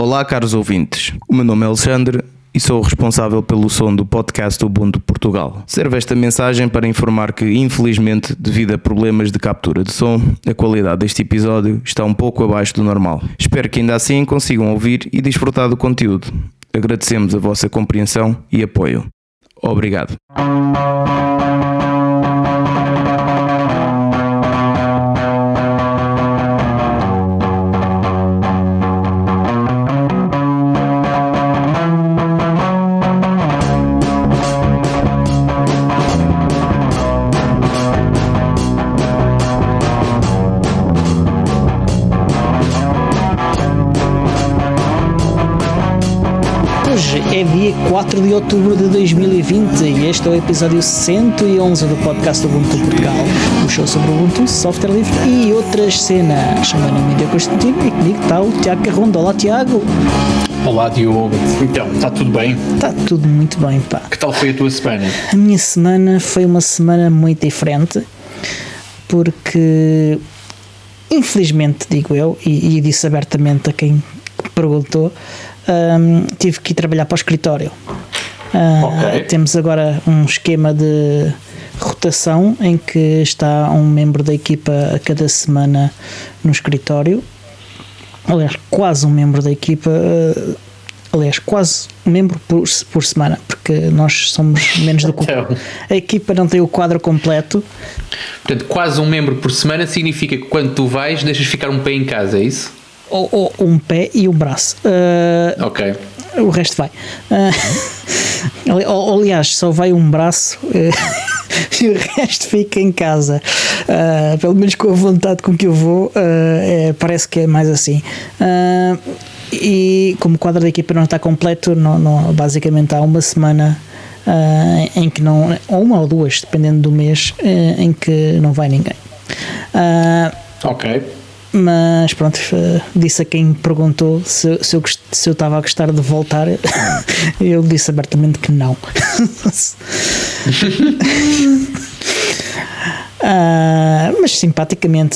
Olá, caros ouvintes. O meu nome é Alexandre e sou o responsável pelo som do podcast Ubuntu Portugal. Serve esta mensagem para informar que, infelizmente, devido a problemas de captura de som, a qualidade deste episódio está um pouco abaixo do normal. Espero que ainda assim consigam ouvir e desfrutar do conteúdo. Agradecemos a vossa compreensão e apoio. Obrigado. Hoje é dia 4 de outubro de 2020 e este é o episódio 111 do podcast do Ubuntu Portugal, um show sobre Ubuntu, software livre e outras cenas. Chamo-me Mídia Constantino e comigo está o Tiago Carrondo. Olá, Tiago. Olá, Diogo. Então, está tudo bem? Está tudo muito bem, pá. Que tal foi a tua semana? A minha semana foi uma semana muito diferente porque, infelizmente, digo eu, e disse abertamente a quem perguntou, tive que ir trabalhar para o escritório. Ok. Temos agora um esquema de rotação em que está um membro da equipa a cada semana no escritório. Aliás, quase um membro da equipa, quase um membro por semana, porque nós somos menos do que Então. a equipa não tem o quadro completo. Portanto, quase um membro por semana significa que quando tu vais, deixas ficar um pé em casa, é isso? Ou um pé e um braço. Ok. O resto vai. Aliás, só vai um braço e o resto fica em casa. Pelo menos com a vontade com que eu vou, parece que é mais assim. E como o quadro da equipa não está completo, basicamente há uma semana em que não, ou uma ou duas, dependendo do mês, em que não vai ninguém. Ok. Mas pronto, disse a quem me perguntou se eu estava a gostar de voltar. Eu disse abertamente que não. Mas simpaticamente,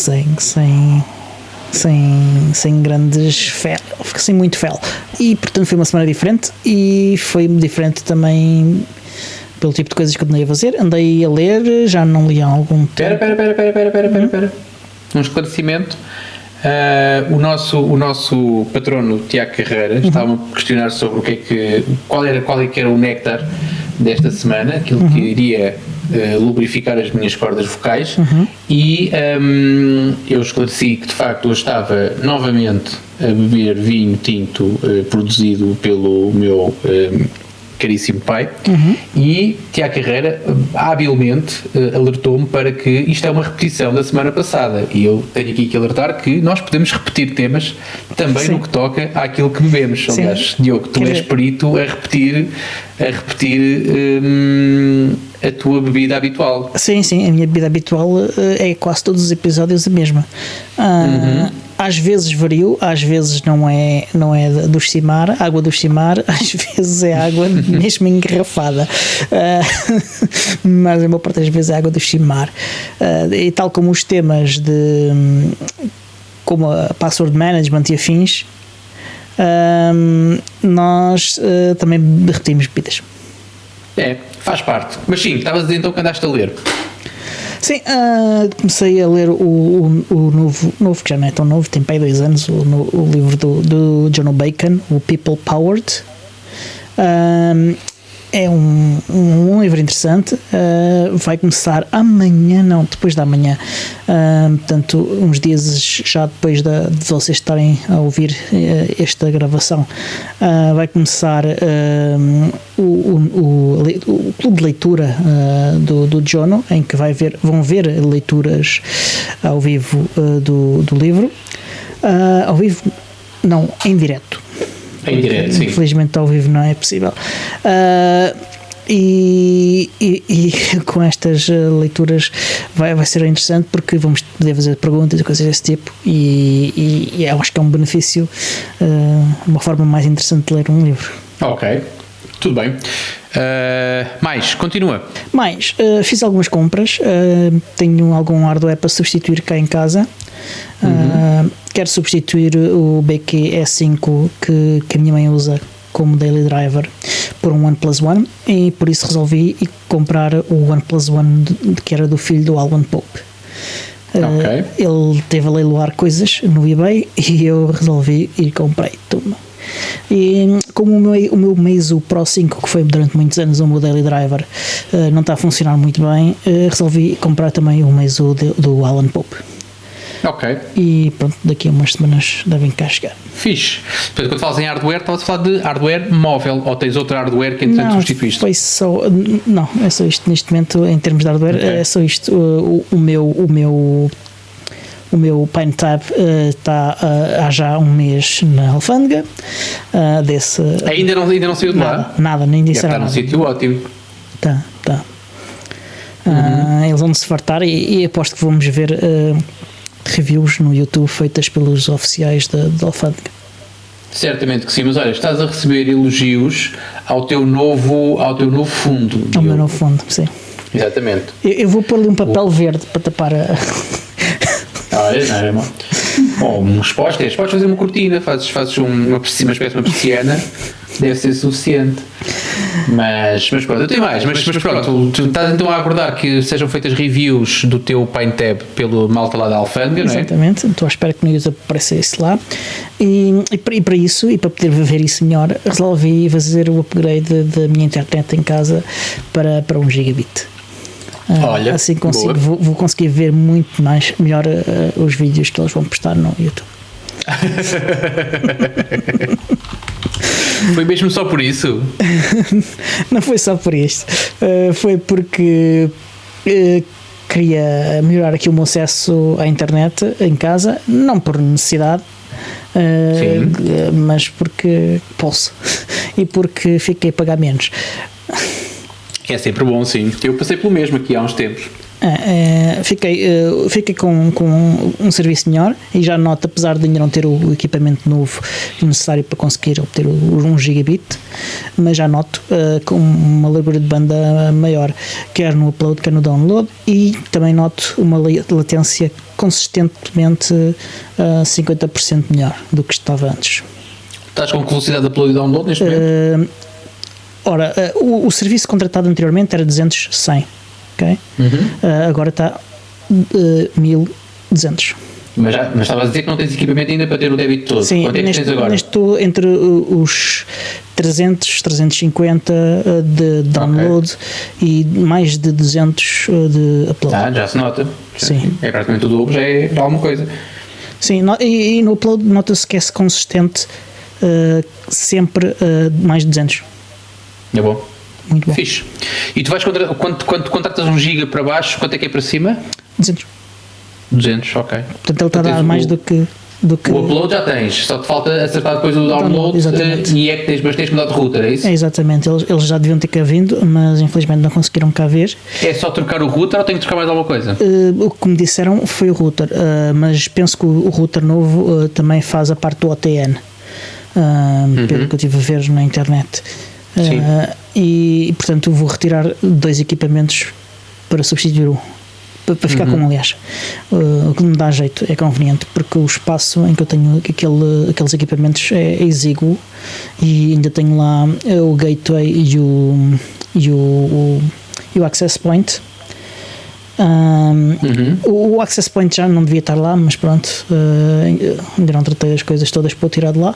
sem grandes fel, sem muito fel. E portanto foi uma semana diferente. E foi diferente também pelo tipo de coisas que eu andei a fazer. Andei a ler, já não li há algum tempo. Espera. Um esclarecimento. O nosso patrono Tiago Carreira estava a questionar sobre qual é que era o néctar desta semana, aquilo que iria lubrificar as minhas cordas vocais, e eu esclareci que de facto eu estava novamente a beber vinho tinto produzido pelo meu caríssimo pai, e Tiago Carreira habilmente alertou-me para que isto é uma repetição da semana passada, e eu tenho aqui que alertar que nós podemos repetir temas também. Sim. No que toca àquilo que bebemos. Aliás, Diogo, tu és perito a repetir a tua bebida habitual. Sim, a minha bebida habitual é quase todos os episódios a mesma. Às vezes vario, às vezes não é do Cimar, água do Cimar, às vezes é água mesmo engarrafada, mas a maior parte das vezes é água do Cimar. E tal como os temas como a password management e afins, nós também repetimos bebidas. Faz parte. Mas sim, estavas a dizer então que andaste a ler. Sim, comecei a ler o novo, que já não é tão novo, tem para aí 2 anos, o livro do John Bacon, o People Powered. É um livro interessante. Vai começar depois da manhã, portanto uns dias já depois de vocês estarem a ouvir esta gravação, vai começar o clube de leitura do Jono, em que vão ver leituras ao vivo do livro, ao vivo não, em direto. Em direto, sim. Infelizmente ao vivo não é possível. E com estas leituras vai ser interessante, porque vamos poder fazer perguntas e coisas desse tipo, e eu acho que é um benefício, uma forma mais interessante de ler um livro. Ok, tudo bem. Mais, continua. Mais, fiz algumas compras, tenho algum hardware para substituir cá em casa. Quero substituir o BQ E5 que a minha mãe usa como daily driver por um OnePlus One, e por isso resolvi comprar o OnePlus One que era do filho do Alwan Pope. Ok. Ele teve a leiloar coisas no eBay e eu resolvi e comprei tudo. E como o meu Meizu Pro 5, que foi durante muitos anos o meu daily driver, não está a funcionar muito bem, resolvi comprar também o Meizu do Alwan Pope. Ok. E pronto, daqui a umas semanas devem cá chegar. Fixe. Portanto, quando falas em hardware, estavas a falar de hardware móvel, ou tens outro hardware que entretanto substituíste? Foi só, não, é só isto neste momento em termos de hardware. Okay. É só isto. O meu PineTab está há já um mês na alfândega. Ainda não saiu de lá? Nada, nem disseram nada. Está num sítio ótimo. Tá. Eles vão se fartar e aposto que vamos ver reviews no YouTube feitas pelos oficiais da alfândega. Certamente que sim, mas olha, estás a receber elogios ao teu novo fundo. Ao meu novo fundo, sim. Exatamente. Eu vou pôr-lhe um papel verde para tapar a... Não é mal. Bom, uns postes, podes fazer uma cortina, fazes uma espécie de uma persiana, deve ser suficiente. Mas pronto, eu tenho mais, mas pronto, tu estás então a aguardar que sejam feitas reviews do teu PineTab pelo malta lá da alfândega, não é? Exatamente, estou à espera que no YouTube apareça isso lá. E para isso, e para poder ver isso melhor, resolvi fazer o upgrade da minha internet em casa para 1 gigabit. Olha, assim vou conseguir ver muito melhor os vídeos que eles vão postar no YouTube. Foi mesmo só por isso? Não foi só por isto, foi porque queria melhorar aqui o meu acesso à internet em casa, não por necessidade, mas porque posso e porque fiquei a pagar menos. É sempre bom, sim. Eu passei pelo mesmo aqui há uns tempos. Fiquei com um serviço melhor e já noto, apesar de ainda não ter o equipamento novo necessário para conseguir obter o 1 gigabit, mas já noto com uma largura de banda maior, quer no upload, quer no download, e também noto uma latência consistentemente 50% melhor do que estava antes. Estás com que velocidade de upload e download neste momento? Ora, o serviço contratado anteriormente era 200/100, ok? Agora está 1200. Mas estavas a dizer que não tens equipamento ainda para ter o débito todo. Sim, quanto é que tens agora? Estou entre os 350 de download e mais de 200 de upload. Já se nota. Sim. É praticamente o dobro, já é alguma coisa. Sim, e no upload nota-se que é consistente sempre mais de 200. É bom. Muito bom. Fixe. E tu vais quando contratas 1 giga para baixo, quanto é que é para cima? 200. 200, ok. Portanto, ele está a dar mais do que... O upload já tens, só te falta acertar depois o download, e é que tens que mudar de router, é isso? É, exatamente, eles já deviam ter cá vindo, mas infelizmente não conseguiram cá ver. É só trocar o router ou tem que trocar mais alguma coisa? O que me disseram foi o router, mas penso que o router novo também faz a parte do OTN, pelo que eu estive a ver na internet. E portanto vou retirar 2 equipamentos para substituir um, para ficar com um, aliás. O que me dá jeito, é conveniente, porque o espaço em que eu tenho aqueles equipamentos é exíguo, e ainda tenho lá o gateway e o access point. O access point já não devia estar lá, mas pronto, ainda não tratei as coisas todas para o tirar de lá.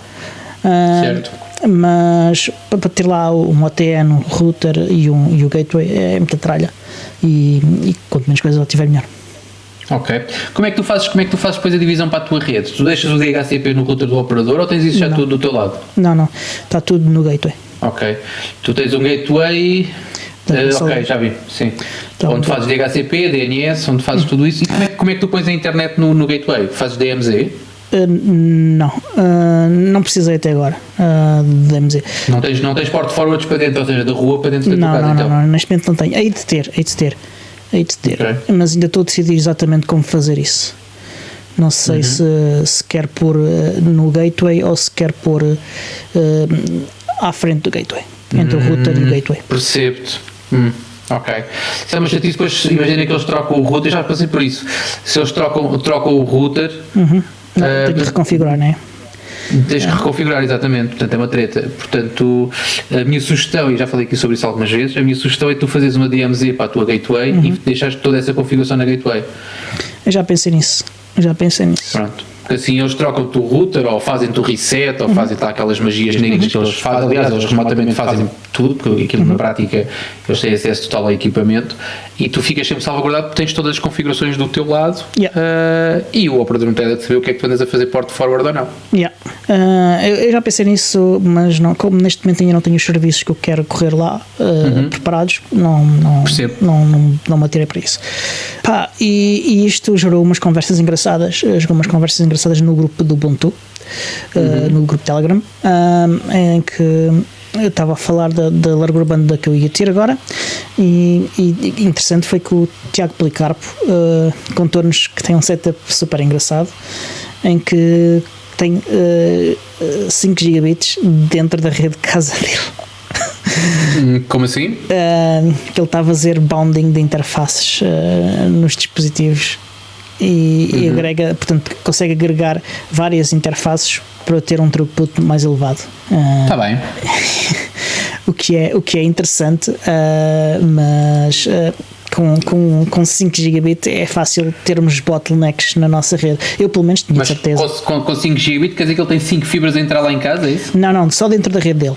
Certo. Mas para ter lá um OTN, um router e o gateway é muita tralha, e quanto menos coisas lá tiver, melhor. Ok. Como é que tu fazes depois a divisão para a tua rede? Tu deixas o DHCP no router do operador ou tens isso já tudo do teu lado? Não, está tudo no gateway. Ok. Tu tens um gateway... ok, já vi, sim. Então, onde fazes DHCP, DNS, onde fazes tudo isso. E como é que tu pões a internet no gateway? Fazes DMZ? Não precisei até agora de DMZ. Não tens port forwards para dentro, ou seja, da rua para dentro da tua casa? Não, neste momento não tenho. Hei de ter. Okay. Mas ainda estou a decidir exatamente como fazer isso. Não sei se quer pôr no gateway ou se quer pôr à frente do gateway. entre o router e o gateway. Percebo-te. Ok. Se é uma chatice, depois imagina que eles trocam o router, já passei por isso. Se eles trocam o router, Não, tem que reconfigurar, não é? tens que reconfigurar, exatamente. Portanto, é uma treta. Portanto, a minha sugestão, e já falei aqui sobre isso algumas vezes, a minha sugestão é tu fazeres uma DMZ para a tua gateway e deixares toda essa configuração na gateway. Eu já pensei nisso. Pronto. Porque assim eles trocam-te o router, ou fazem-te o reset, ou fazem-te aquelas magias negras que eles fazem. Aliás, eles remotamente fazem tudo, porque aquilo na prática eles têm acesso total ao equipamento e tu ficas sempre salvaguardado porque tens todas as configurações do teu lado e o operador não tem de saber o que é que tu andas a fazer port forward ou não. Eu já pensei nisso, mas não, como neste momento ainda não tenho os serviços que eu quero correr lá preparados, não me atirei para isso. E isto gerou umas conversas engraçadas, no grupo do Ubuntu, no grupo Telegram, em que eu estava a falar da largura banda que eu ia ter agora e interessante foi que o Tiago Policarpo contou-nos que tem um setup super engraçado em que tem 5 gigabits dentro da rede de casa dele. Como assim? Que ele está a fazer bounding de interfaces nos dispositivos e agrega, portanto, consegue agregar várias interfaces para ter um throughput mais elevado. Está bem. O que é interessante, mas com 5 gigabit é fácil termos bottlenecks na nossa rede. Eu pelo menos tinha certeza. Com 5 gigabit quer dizer que ele tem 5 fibras a entrar lá em casa, é isso? Não, só dentro da rede dele.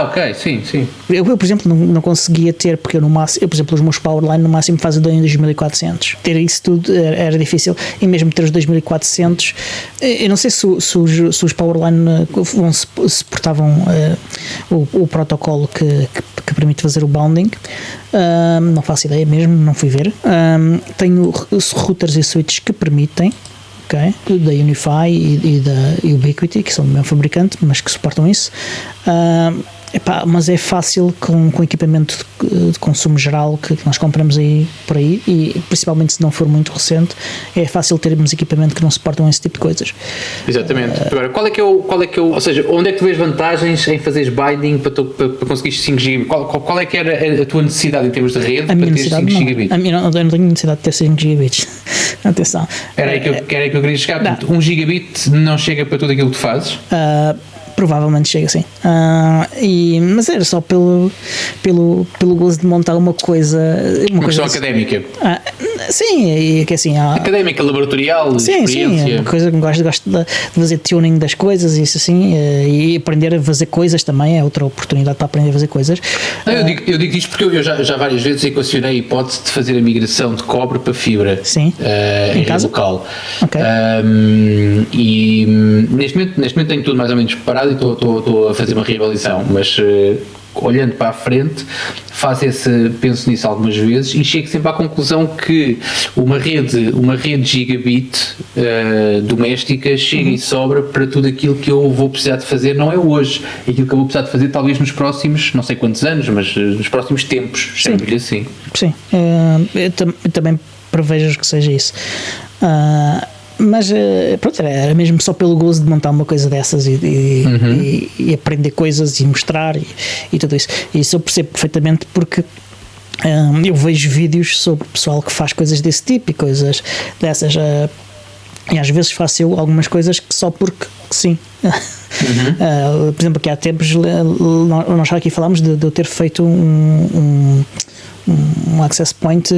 Ok, sim. Eu por exemplo, não conseguia ter, porque no máximo, por exemplo, os meus Powerline no máximo fazem 2400. Ter isso tudo era difícil, e mesmo ter os 2400, eu não sei se os Powerline suportavam o protocolo que permite fazer o bounding. Não faço ideia mesmo, não fui ver. Tenho routers e switches que permitem, da Unify e da Ubiquiti, que são do mesmo fabricante, mas que suportam isso. Mas é fácil com equipamento de consumo geral que nós compramos aí por aí, e principalmente se não for muito recente, é fácil termos equipamento que não suportam esse tipo de coisas. Exatamente. Agora, qual é que é o, ou seja, onde é que tu vês vantagens em fazeres binding para conseguir 5 GB? Qual é que era a tua necessidade em termos de rede para ter 5 GB? Eu não tenho necessidade de ter 5 GB. Atenção. Era aí que eu queria chegar. Portanto, 1 gigabit não chega para tudo aquilo que tu fazes? Provavelmente chega assim. Mas era só pelo gozo de montar uma coisa. Uma questão académica. Sim, e que assim. Académica, laboratorial, experiência. Sim, uma coisa que gosto de fazer tuning das coisas, isso assim, e aprender a fazer coisas também é outra oportunidade para aprender a fazer coisas. Eu digo isto porque eu já várias vezes equacionei a hipótese de fazer a migração de cobre para fibra. Sim. Em casa local. Ok. E neste momento tenho tudo mais ou menos preparado e estou a fazer uma reavaliação, mas olhando para a frente penso nisso algumas vezes e chego sempre à conclusão que uma rede gigabit doméstica chega e sobra para tudo aquilo que eu vou precisar de fazer, não é hoje, aquilo que eu vou precisar de fazer talvez nos próximos, não sei quantos anos, mas nos próximos tempos, chamo-lhe assim. Sim, eu também prevejo que seja isso. Mas pronto, era mesmo só pelo gozo de montar uma coisa dessas e aprender coisas e mostrar e tudo isso. E isso eu percebo perfeitamente porque eu vejo vídeos sobre o pessoal que faz coisas desse tipo e coisas dessas. E às vezes faço eu algumas coisas que só porque sim. Por exemplo, aqui há tempos nós já aqui falámos de eu ter feito um access point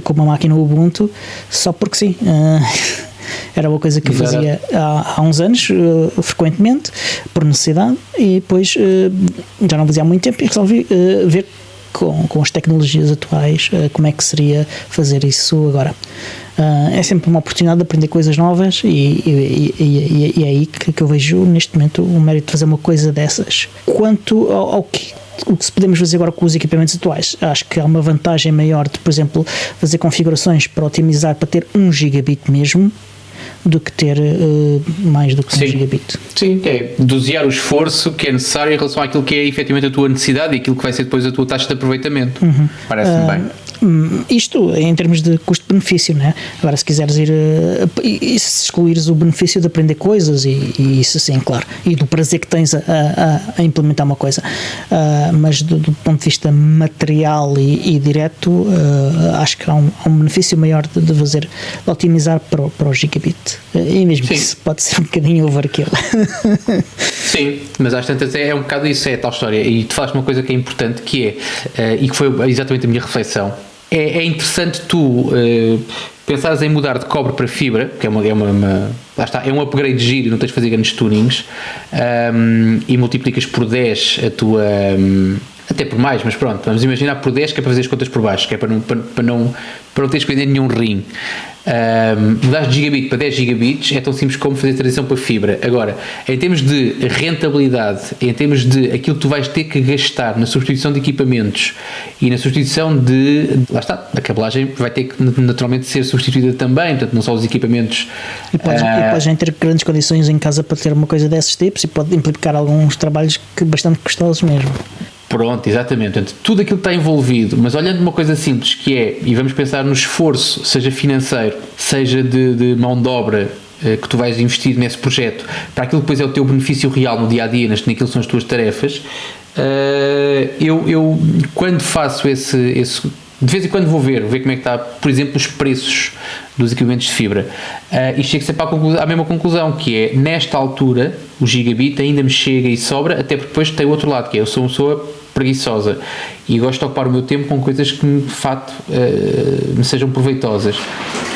com uma máquina Ubuntu só porque sim. Era uma coisa que eu fazia há uns anos, frequentemente, por necessidade, e depois já não fazia há muito tempo e resolvi ver com as tecnologias atuais como é que seria fazer isso agora. É sempre uma oportunidade de aprender coisas novas e é aí que eu vejo neste momento o mérito de fazer uma coisa dessas. Quanto ao que se podemos fazer agora com os equipamentos atuais, acho que há uma vantagem maior de, por exemplo, fazer configurações para otimizar para ter 1 gigabit mesmo, do que ter mais do que 1 gigabit. Sim, é dosear o esforço que é necessário em relação àquilo que é efetivamente a tua necessidade e aquilo que vai ser depois a tua taxa de aproveitamento. Parece-me bem. Isto em termos de custo-benefício, né? Agora, se quiseres ir e se excluires o benefício de aprender coisas e isso sim, claro, e do prazer que tens a implementar uma coisa, mas do ponto de vista material e direto, acho que há um benefício maior de fazer, de otimizar para o gigabit, e mesmo que isso pode ser um bocadinho overkill. Sim, mas às tantas é um bocado isso, é a tal história. E tu falaste uma coisa que é importante, que é, e que foi exatamente a minha reflexão, é interessante tu pensares em mudar de cobre para fibra, que lá está, é um upgrade giro, não tens de fazer grandes tunings, e multiplicas por 10 a tua... até por mais, mas pronto, vamos imaginar por 10, que é para fazer as contas por baixo, que é para não teres que vender nenhum rim. Mudar de gigabit para 10 gigabits é tão simples como fazer transição para fibra. Agora, em termos de rentabilidade, em termos de aquilo que tu vais ter que gastar na substituição de equipamentos e na substituição lá está, a cabelagem vai ter que naturalmente ser substituída também, portanto não só os equipamentos. E podes nem ter grandes condições em casa para ter uma coisa desses tipos, e pode implicar alguns trabalhos bastante custosos mesmo. Pronto, exatamente. Portanto, tudo aquilo que está envolvido, mas olhando uma coisa simples que é, e vamos pensar no esforço, seja financeiro, seja de mão de obra, que tu vais investir nesse projeto, para aquilo que depois é o teu benefício real no dia-a-dia, naquilo que são as tuas tarefas, eu quando faço esse de vez em quando vou ver como é que está, por exemplo, os preços dos equipamentos de fibra, e chego sempre à mesma conclusão, que é, nesta altura, o gigabit ainda me chega e sobra, até porque depois tem o outro lado, que é, eu sou uma pessoa preguiçosa e gosto de ocupar o meu tempo com coisas que de facto me sejam proveitosas,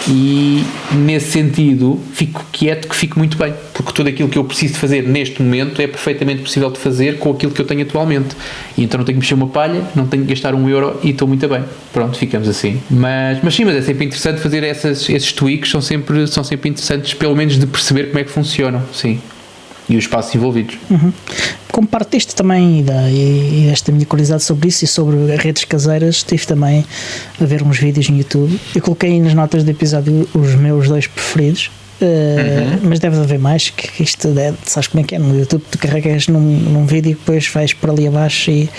e nesse sentido fico quieto, que fico muito bem, porque tudo aquilo que eu preciso de fazer neste momento é perfeitamente possível de fazer com aquilo que eu tenho atualmente, e então não tenho que mexer uma palha, não tenho que gastar €1 e estou muito bem. Pronto, ficamos assim. Mas sim, mas é sempre interessante fazer esses tweaks, são sempre interessantes, pelo menos de perceber como é que funcionam, sim, e os passos envolvidos. Como parte disto também e esta minha curiosidade sobre isso e sobre redes caseiras, estive também a ver uns vídeos no YouTube. Eu coloquei nas notas do episódio os meus 2 preferidos, mas deve haver mais, que isto sabes como é que é no YouTube, tu carregas num vídeo e depois vais por ali abaixo e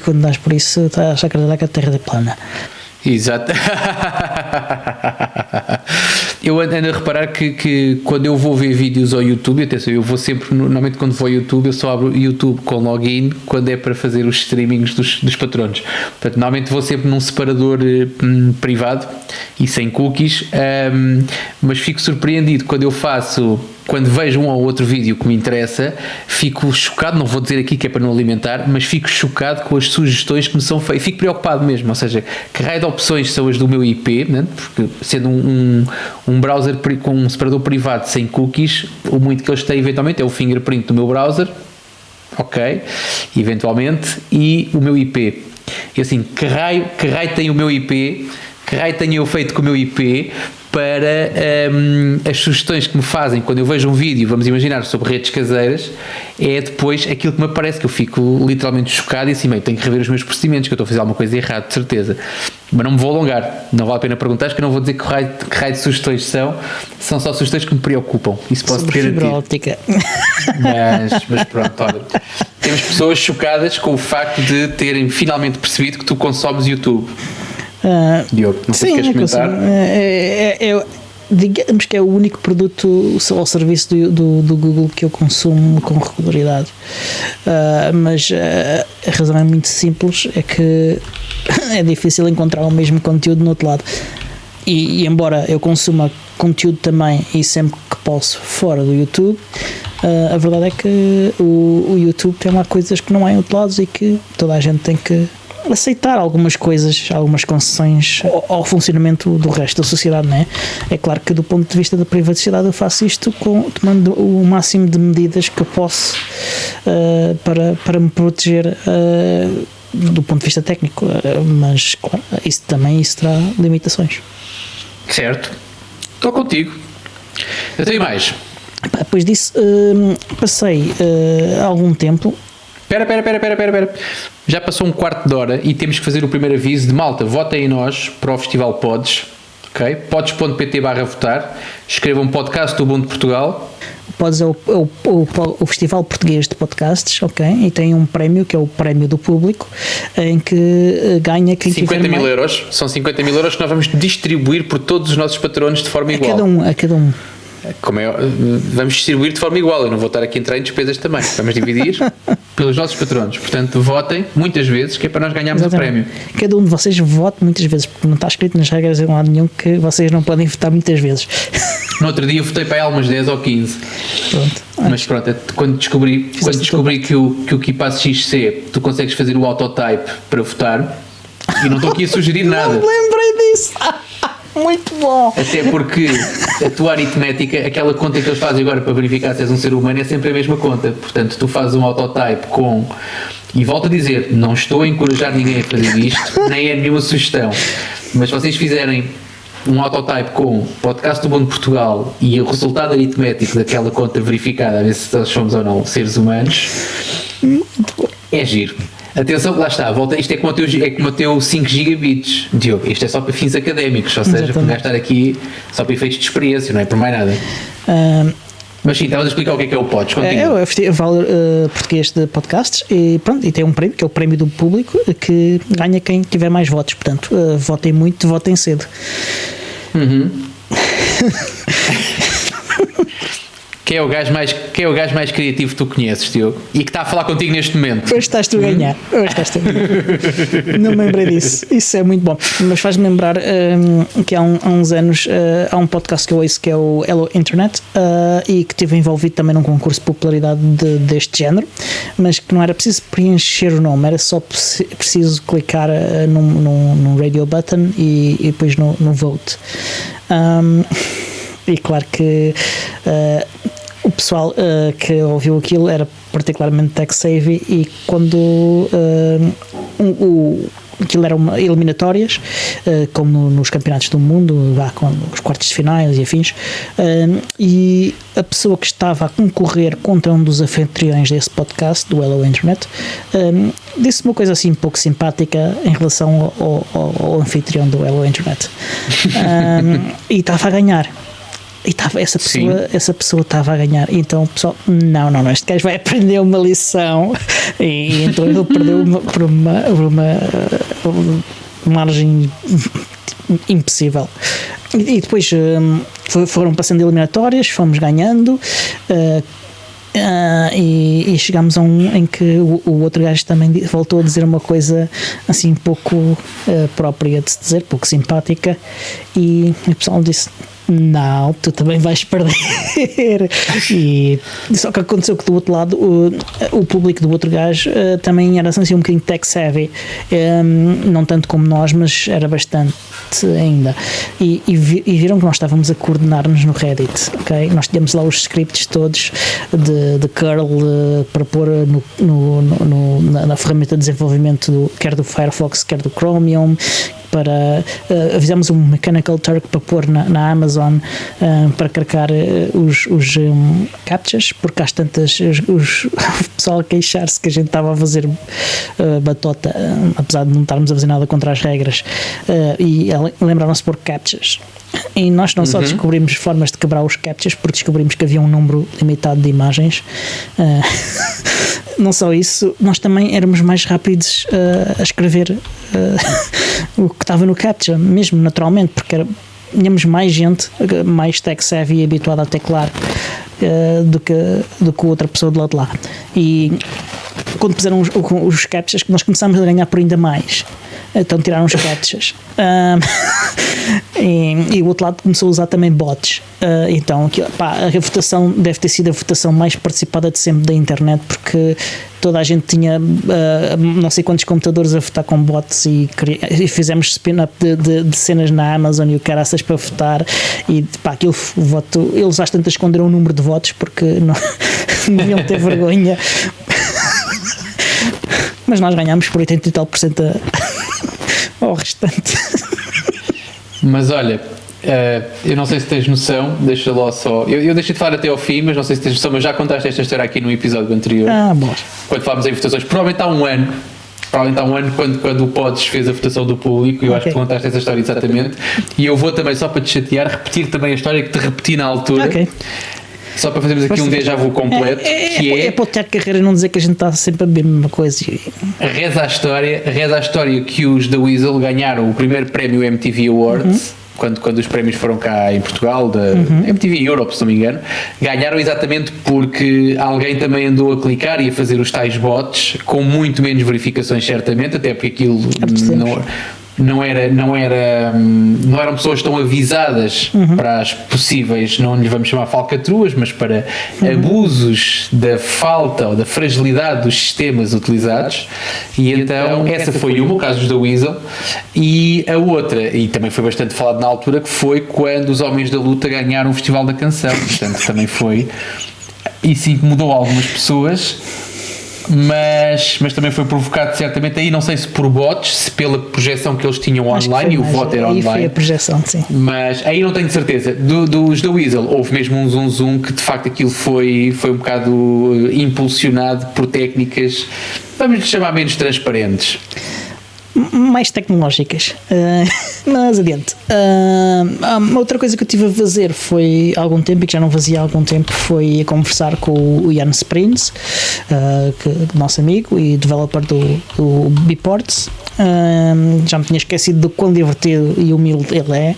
quando dás por isso estás a acreditar que a Terra é plana. Exato. Eu ando a reparar que quando eu vou ver vídeos ao YouTube, atenção, eu vou sempre, normalmente quando vou ao YouTube, eu só abro o YouTube com login quando é para fazer os streamings dos patronos. Portanto, normalmente vou sempre num separador privado e sem cookies, mas fico surpreendido quando vejo um ou outro vídeo que me interessa, fico chocado, não vou dizer aqui que é para não alimentar, mas fico chocado com as sugestões que me são feitas, fico preocupado mesmo, ou seja, que raio de opções são as do meu IP, né? Porque sendo um browser com um separador privado sem cookies, o muito que eles têm eventualmente é o fingerprint do meu browser, ok, eventualmente, e o meu IP. E assim, que raio tem o meu IP, que raio tenho eu feito com o meu IP para as sugestões que me fazem quando eu vejo um vídeo, vamos imaginar, sobre redes caseiras, é depois aquilo que me aparece, que eu fico literalmente chocado e assim, tenho que rever os meus procedimentos, que eu estou a fazer alguma coisa errada, de certeza. Mas não me vou alongar, não vale a pena perguntar, que eu não vou dizer que raio de sugestões são só sugestões que me preocupam, isso posso garantir. Fibra óptica. Mas pronto, olha, temos pessoas chocadas com o facto de terem finalmente percebido que tu consomes YouTube. Diogo, não sei se queres comentar. Digamos que é o único produto ou serviço do Google que eu consumo com regularidade, mas a razão é muito simples, é que é difícil encontrar o mesmo conteúdo no outro lado, e embora eu consuma conteúdo também e sempre que posso fora do YouTube, a verdade é que o YouTube tem lá coisas que não há em outros lados e que toda a gente tem que aceitar algumas coisas, algumas concessões ao funcionamento do resto da sociedade, não é? É claro que do ponto de vista da privacidade eu faço isto tomando o máximo de medidas que eu posso para me proteger do ponto de vista técnico, mas claro, isso terá limitações. Certo, estou contigo. Eu tenho mais. Depois disso passei algum tempo. Espera. Já passou um quarto de hora e temos que fazer o primeiro aviso de malta. Votem em nós para o Festival Pods, ok? Podes.pt/votar, escrevam um podcast do Ubuntu Portugal. Podes é o Festival Português de Podcasts, ok? E tem um prémio, que é o prémio do público, em que ganha quem 50 mil euros, são 50 mil euros que nós vamos distribuir por todos os nossos patronos de forma igual. A cada um. Como vamos distribuir de forma igual, eu não vou estar aqui a entrar em despesas também, vamos dividir pelos nossos patronos, portanto votem muitas vezes, que é para nós ganharmos o prémio. Cada um de vocês vote muitas vezes, porque não está escrito nas regras em lado nenhum que vocês não podem votar muitas vezes. No outro dia eu votei para ela umas 10 ou 15. Pronto. Mas pronto, quando descobri que o KeePass XC tu consegues fazer o autotype para votar, e não estou aqui a sugerir nada. Não me lembrei disso. Muito bom. Até porque a tua aritmética, aquela conta que eles fazem agora para verificar se és um ser humano, é sempre a mesma conta. Portanto, tu fazes um autotype com... E volto a dizer, não estou a encorajar ninguém a fazer isto, nem é nenhuma sugestão. Mas se vocês fizerem um autotype com podcast do Ubuntu Portugal e o resultado aritmético daquela conta verificada, a ver se nós somos ou não seres humanos, é giro. Atenção, lá está, volta, isto é como o teu 5 gigabits, Diogo, isto é só para fins académicos, ou seja, para estar aqui só para efeitos de experiência, não é por mais nada. Mas sim, estavas a explicar o que é o Pods. É o Festival Português de Podcasts e pronto, e tem um prémio, que é o prémio do público, que ganha quem tiver mais votos, portanto, votem muito, votem cedo. Quem é o gajo mais criativo que tu conheces, Diogo? E que está a falar contigo neste momento? Hoje estás tu a ganhar. Não me lembrei disso. Isso é muito bom. Mas faz-me lembrar que há uns anos há um podcast que eu ouço que é o Hello Internet e que estive envolvido também num concurso de popularidade deste género, mas que não era preciso preencher o nome, era só preciso clicar num radio button e depois no vote. E claro que o pessoal que ouviu aquilo era particularmente tech-savvy e quando aquilo eram eliminatórias, como nos campeonatos do mundo, lá com os quartos de finais e afins, e a pessoa que estava a concorrer contra um dos anfitriões desse podcast, do Hello Internet, disse uma coisa assim um pouco simpática em relação ao anfitrião do Hello Internet, e estava a ganhar. E essa pessoa estava a ganhar. Então o pessoal, não, este gajo vai aprender uma lição. E então ele perdeu por uma margem impossível. E depois foram passando eliminatórias, fomos ganhando. E chegámos a um em que o outro gajo também voltou a dizer uma coisa assim pouco própria de se dizer, pouco simpática, e o pessoal disse: não, tu também vais perder. E só que aconteceu que do outro lado o público do outro gajo também era assim um bocadinho tech savvy, não tanto como nós, mas era bastante ainda, e viram que nós estávamos a coordenar-nos no Reddit, ok? Nós tínhamos lá os scripts todos de curl para pôr na ferramenta de desenvolvimento quer do Firefox, quer do Chromium, fizemos um Mechanical Turk para pôr na Amazon, para carregar os captchas, porque às tantas o pessoal a queixar-se que a gente estava a fazer batota, apesar de não estarmos a fazer nada contra as regras, e lembraram-se de pôr captchas. E nós não só descobrimos formas de quebrar os captchas, porque descobrimos que havia um número limitado de imagens, não só isso, nós também éramos mais rápidos a escrever o que estava no captcha, mesmo naturalmente, porque tínhamos mais gente, mais tech-savvy e habituada a teclar do que outra pessoa do lado de lá. E quando puseram os captchas, nós começámos a ganhar por ainda mais. Então tiraram os captchas. E o outro lado começou a usar também bots. Então a votação deve ter sido a votação mais participada de sempre da internet, porque toda a gente tinha não sei quantos computadores a votar com bots, e fizemos spin-up de cenas na Amazon e o caraças para votar, e aquilo voto, eles às tantas esconderam o número de votos porque não deviam ter vergonha. Mas nós ganhámos por 80 e tal % ao restante. Mas olha, eu não sei se tens noção, deixa lá só. Eu deixei de falar até ao fim, mas não sei se tens noção, mas já contaste esta história aqui no episódio anterior. Bom. Quando falámos em votações, provavelmente há um ano, provavelmente há um ano, quando o Pods fez a votação do público, eu acho que tu contaste essa história exatamente, e eu vou também, só para te chatear, repetir também a história que te repeti na altura. Só para fazermos aqui um déjà vu completo, é para o Tiago Carreira não dizer que a gente está sempre a ver a mesma coisa. Reza a história que os da Weasel ganharam o primeiro prémio MTV Awards, quando os prémios foram cá em Portugal, da MTV Europe, se não me engano, ganharam exatamente porque alguém também andou a clicar e a fazer os tais bots, com muito menos verificações certamente, até porque aquilo não eram pessoas tão avisadas para as possíveis, não lhe vamos chamar falcatruas, mas para abusos da falta ou da fragilidade dos sistemas utilizados. E então essa foi o caso da Weasel, e a outra, e também foi bastante falado na altura, que foi quando os Homens da Luta ganharam o Festival da Canção. Portanto, também foi, isso incomodou algumas pessoas, mas também foi provocado certamente aí, não sei se por bots, se pela projeção que eles tinham online, e o voto era online. Foi a projeção, sim. Mas aí não tenho certeza. Dos da Weasel houve mesmo um zoom que de facto aquilo foi um bocado impulsionado por técnicas, vamos lhe chamar, menos transparentes. Mais tecnológicas, mas adiante. Outra coisa que eu estive a fazer foi há algum tempo, e que já não fazia há algum tempo, foi a conversar com o Jan Sprins, nosso amigo e developer do Biports. Já me tinha esquecido do quão divertido e humilde ele é.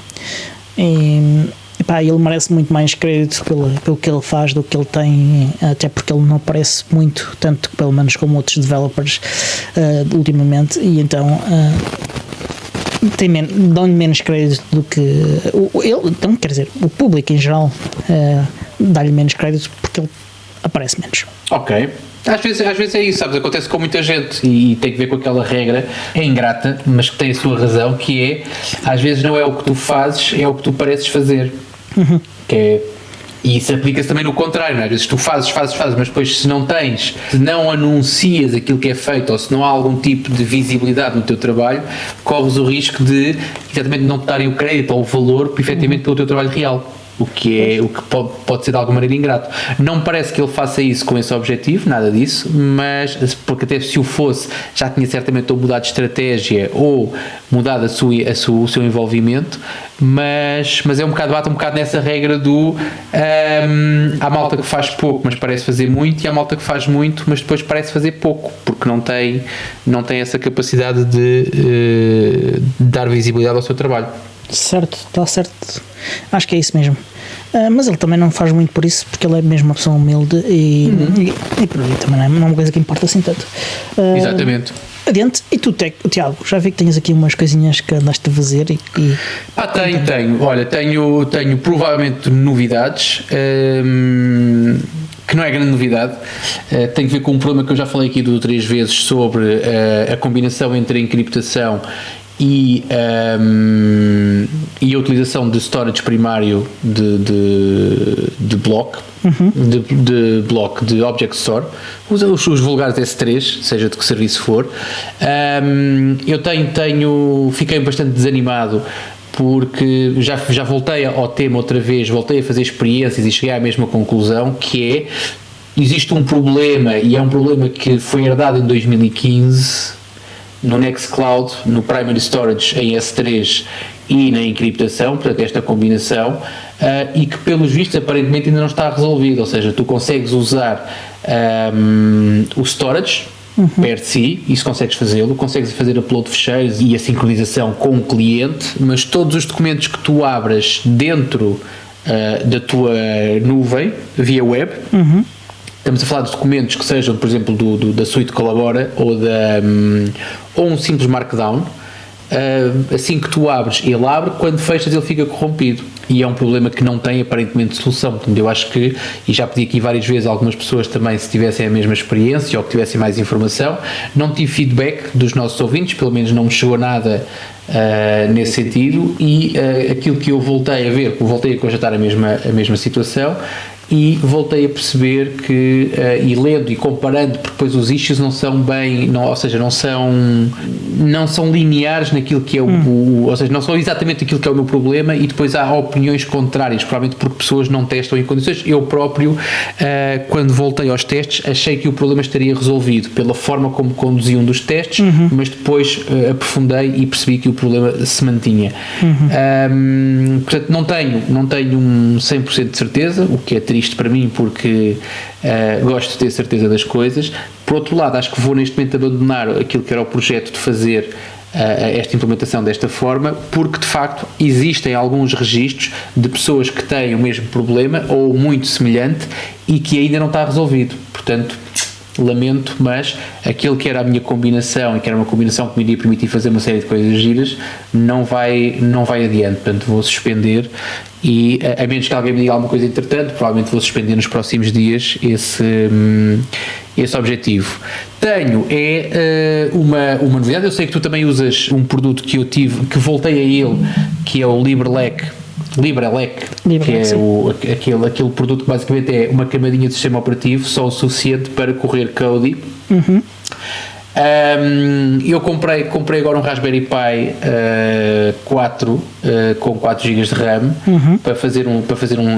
Ele merece muito mais crédito pelo que ele faz do que ele tem, até porque ele não aparece muito, tanto pelo menos como outros developers ultimamente, e então dão-lhe menos crédito do que ele, então, quer dizer, o público em geral dá-lhe menos crédito porque ele aparece menos. Ok. Às vezes é isso, sabes? Acontece com muita gente e tem que ver com aquela regra, é ingrata, mas que tem a sua razão, que é, às vezes não é o que tu fazes, é o que tu pareces fazer. E isso aplica-se também no contrário, não é? Às vezes tu fazes, mas depois se não anuncias aquilo que é feito, ou se não há algum tipo de visibilidade no teu trabalho, corres o risco de exatamente não te darem o crédito ou o valor efetivamente pelo teu trabalho real. O que pode ser de alguma maneira ingrato. Não me parece que ele faça isso com esse objetivo, nada disso, mas porque até se o fosse, já tinha certamente ou mudado de estratégia ou mudado o seu envolvimento, mas é bate um bocado nessa regra do há malta que faz pouco, mas parece fazer muito, e há malta que faz muito, mas depois parece fazer pouco, porque não tem essa capacidade de dar visibilidade ao seu trabalho. Certo, está certo. Acho que é isso mesmo. Mas ele também não faz muito por isso, porque ele é mesmo uma pessoa humilde e por aí também não é uma coisa que importa assim tanto. Exatamente. Adiante. E tu, Tiago, já vi que tens aqui umas coisinhas que andaste a fazer e... Tenho. Olha, tenho provavelmente novidades, que não é grande novidade, tem que ver com um problema que eu já falei aqui 2 ou 3 vezes sobre a combinação entre a encriptação e a utilização de storage primário de block, de Object Store, os vulgares S3, seja de que serviço for. Eu fiquei bastante desanimado porque já voltei ao tema outra vez, voltei a fazer experiências e cheguei à mesma conclusão, que é, existe um problema, e é um problema que foi herdado em 2015 no Nextcloud, no Primary Storage em S3 e na encriptação, portanto esta combinação, e que pelos vistos aparentemente ainda não está resolvido, ou seja, tu consegues usar o storage per si, isso consegues fazê-lo, consegues fazer upload de ficheiros e a sincronização com o cliente, mas todos os documentos que tu abras dentro da tua nuvem, via web, estamos a falar de documentos que sejam, por exemplo, da suite Collabora ou um simples Markdown, assim que tu abres, ele abre, quando fechas ele fica corrompido, e é um problema que não tem aparentemente solução. Portanto, eu acho que, e já pedi aqui várias vezes a algumas pessoas também, se tivessem a mesma experiência ou que tivessem mais informação, não tive feedback dos nossos ouvintes, pelo menos não me chegou nada nesse sentido, e aquilo que eu voltei a ver, voltei a constatar a mesma situação, e voltei a perceber que, e lendo e comparando, porque depois os issues não são bem, ou seja, não são lineares naquilo que é ou seja, não são exatamente aquilo que é o meu problema, e depois há opiniões contrárias, provavelmente porque pessoas não testam em condições. Eu próprio, quando voltei aos testes, achei que o problema estaria resolvido pela forma como conduzi um dos testes, mas depois aprofundei e percebi que o problema se mantinha. Portanto, não tenho um 100% de certeza, o que é triste para mim, porque gosto de ter certeza das coisas. Por outro lado, acho que vou neste momento abandonar aquilo que era o projeto de fazer esta implementação desta forma, porque de facto existem alguns registros de pessoas que têm o mesmo problema ou muito semelhante e que ainda não está resolvido. Portanto, lamento, mas aquilo que era a minha combinação, e que era uma combinação que me iria permitir fazer uma série de coisas giras, não vai adiante. Portanto, vou suspender, e a menos que alguém me diga alguma coisa entretanto, provavelmente vou suspender nos próximos dias esse objetivo. Tenho uma novidade. Eu sei que tu também usas um produto que eu tive, que voltei a ele, que é o LibreLec, que é aquele produto que basicamente é uma camadinha de sistema operativo, só o suficiente para correr Kodi. Eu comprei agora um Raspberry Pi 4 com 4 GB de RAM para fazer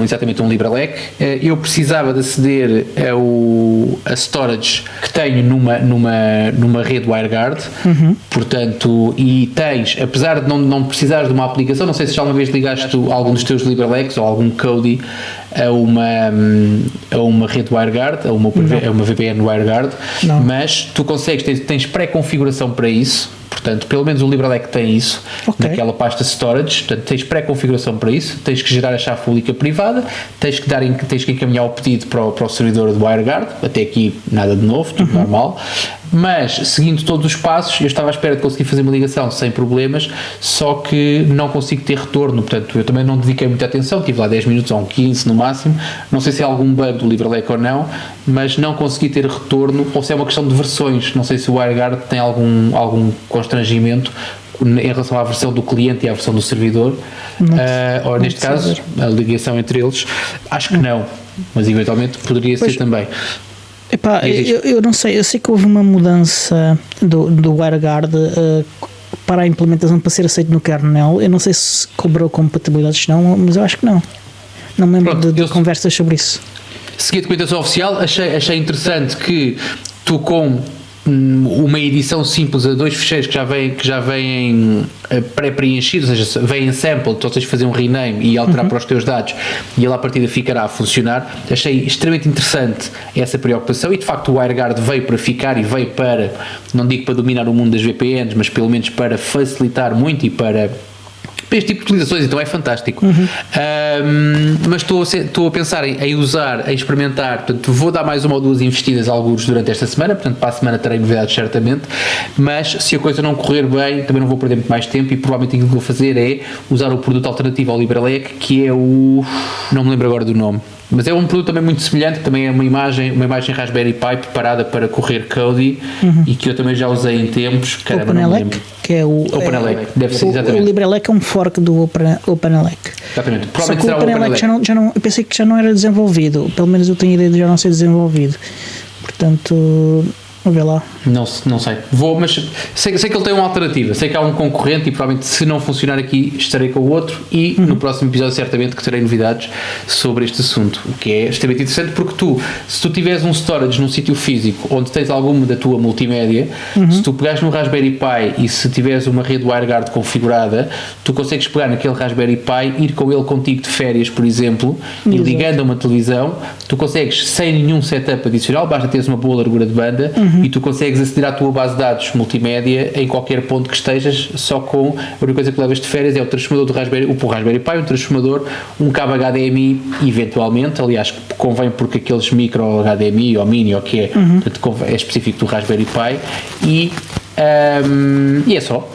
exatamente um LibreLec. Eu precisava de aceder a storage que tenho numa rede WireGuard, portanto, e tens, apesar de não precisares de uma aplicação, não sei se já uma vez ligaste algum dos teus LibreLecs ou algum Kodi a uma rede WireGuard, a uma VPN WireGuard, mas tu consegues, tens pré-configuração para isso. Portanto, pelo menos o LibreLec tem isso, naquela pasta storage. Portanto, tens pré-configuração para isso, tens que gerar a chave pública privada, tens que encaminhar o pedido para o servidor de WireGuard. Até aqui nada de novo, tudo normal. Mas, seguindo todos os passos, eu estava à espera de conseguir fazer uma ligação sem problemas, só que não consigo ter retorno. Portanto, eu também não dediquei muita atenção, tive lá 10 minutos ou 15 no máximo, não sei se é algum bug do LibreLec ou não, mas não consegui ter retorno, ou se é uma questão de versões. Não sei se o WireGuard tem algum constrangimento em relação à versão do cliente e à versão do servidor, ou neste caso, a ligação entre eles. Acho que não, mas eventualmente poderia ser também. Epá, eu não sei, eu sei que houve uma mudança do WireGuard para a implementação para ser aceito no kernel. Eu não sei se cobrou compatibilidades não, mas eu acho que não. Não me lembro de conversas sobre isso. Segui a documentação oficial, achei interessante que tu, com uma edição simples a 2 ficheiros que já vêm pré-preenchidos, ou seja, vêm em sample, tu tens de fazer um rename e alterar para os teus dados, e ele à partida ficará a funcionar. Achei extremamente interessante essa preocupação, e de facto o WireGuard veio para ficar, e veio para, não digo para dominar o mundo das VPNs, mas pelo menos para facilitar muito e para este tipo de utilizações. Então é fantástico. Mas estou a pensar em usar, em experimentar. Portanto, vou dar mais uma ou duas investidas a alguns durante esta semana, portanto para a semana terei novidades certamente, mas se a coisa não correr bem também não vou perder muito mais tempo, e provavelmente aquilo que vou fazer é usar o produto alternativo ao LibreLec, que é não me lembro agora do nome, mas é um produto também muito semelhante, que também é uma imagem Raspberry Pi preparada para correr Kodi, e que eu também já usei em tempos. Caramba, não me lembro. Que é o OpenLec, deve ser exatamente. O LibreLec é um fork do OpenLec. Exatamente. Só que o OpenLec já não, eu pensei que já não era desenvolvido, pelo menos eu tenho ideia de já não ser desenvolvido. Portanto, vamos ver lá. Não sei. Mas sei que ele tem uma alternativa, sei que há um concorrente, e provavelmente, se não funcionar aqui, estarei com o outro, e no próximo episódio certamente que terei novidades sobre este assunto, o que é extremamente interessante, porque se tu tiveres um storage num sítio físico onde tens alguma da tua multimédia, se tu pegares no Raspberry Pi e se tiveres uma rede WireGuard configurada, tu consegues pegar naquele Raspberry Pi, ir com ele contigo de férias, por exemplo, e ligando a uma televisão, tu consegues, sem nenhum setup adicional, basta teres uma boa largura de banda, e tu consegues aceder à tua base de dados multimédia em qualquer ponto que estejas, só com a única coisa que levas de férias é o transformador do Raspberry Pi, um transformador, um cabo HDMI, eventualmente, aliás, convém, porque aqueles micro HDMI ou mini, ou que é, é específico do Raspberry Pi, e é só,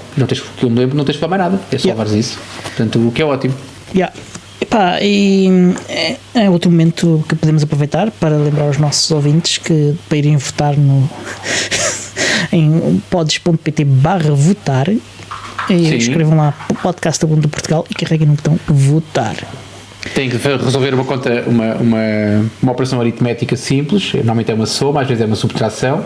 que eu me lembro, não tens de falar mais nada, é só levares isso, portanto, o que é ótimo. Epá, e é outro momento que podemos aproveitar para lembrar os nossos ouvintes que para irem votar em pods.pt/votar, e escrevam lá podcast do Portugal e carreguem no botão votar. tem que resolver uma conta, uma operação aritmética simples, normalmente é uma soma, às vezes é uma subtração.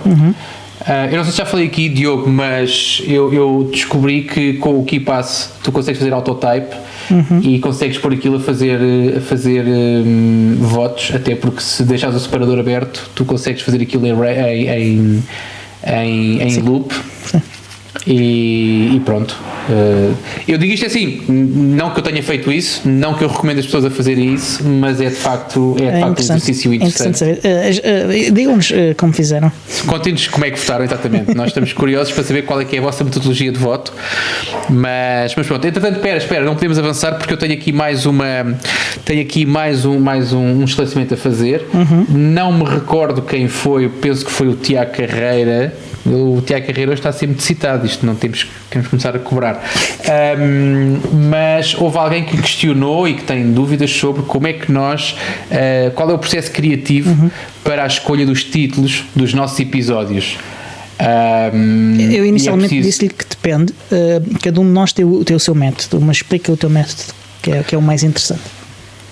Eu não sei se já falei aqui, Diogo, mas eu descobri que com o KeePass tu consegues fazer autotype e consegues pôr aquilo a fazer votos, até porque se deixares o separador aberto tu consegues fazer aquilo em loop. Sim. E pronto. Eu digo isto assim, não que eu tenha feito isso, não que eu recomendo as pessoas a fazerem isso, mas é de facto um exercício interessante. Digam-nos como fizeram. Contem-nos como é que votaram exatamente. Nós estamos curiosos para saber qual é que é a vossa metodologia de voto. Mas pronto, entretanto, espera, não podemos avançar porque eu tenho aqui mais um esclarecimento a fazer. Não me recordo quem foi, penso que foi o Tiago Carreira. O Tiago Carreira hoje está sempre citado, isto não temos que começar a cobrar. Mas houve alguém que questionou e que tem dúvidas sobre como é que nós, qual é o processo criativo para a escolha dos títulos dos nossos episódios. Eu inicialmente disse-lhe que depende, cada um de nós tem o seu método, mas explica o teu método, que é o mais interessante.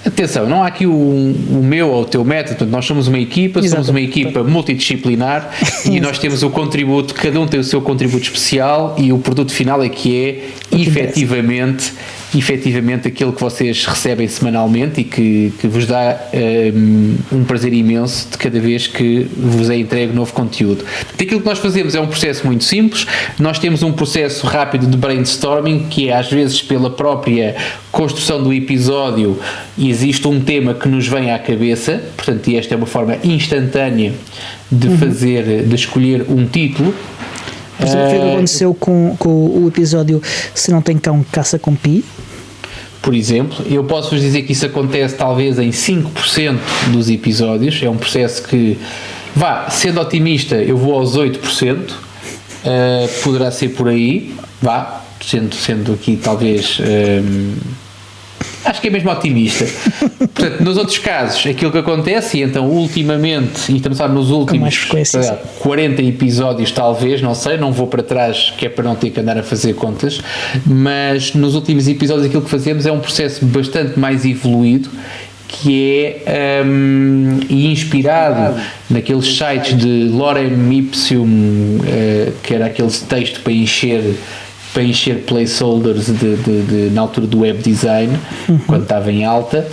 Atenção, não há aqui o meu ou o teu método, nós somos uma equipa, somos uma equipa multidisciplinar e nós temos o contributo, cada um tem o seu contributo especial e o produto final é que é efetivamente aquilo que vocês recebem semanalmente e que vos dá um prazer imenso de cada vez que vos é entregue novo conteúdo. Aquilo que nós fazemos é um processo muito simples, nós temos um processo rápido de brainstorming que é às vezes pela própria construção do episódio e existe um tema que nos vem à cabeça, portanto esta é uma forma instantânea de escolher um título. Por exemplo, o que aconteceu com o episódio Se Não Tem Cão, Caça com Pi? Por exemplo, eu posso-vos dizer que isso acontece talvez em 5% dos episódios, é um processo que, sendo otimista, eu vou aos 8%, poderá ser por aí, sendo aqui talvez... acho que é mesmo otimista. Portanto, nos outros casos, aquilo que acontece, e então ultimamente, e estamos a falar nos últimos 40 episódios talvez, não sei, não vou para trás, que é para não ter que andar a fazer contas, mas nos últimos episódios aquilo que fazemos é um processo bastante mais evoluído, que é inspirado naqueles sites de Lorem Ipsum, que era aquele texto para encher placeholders na altura do web design, quando estava em alta,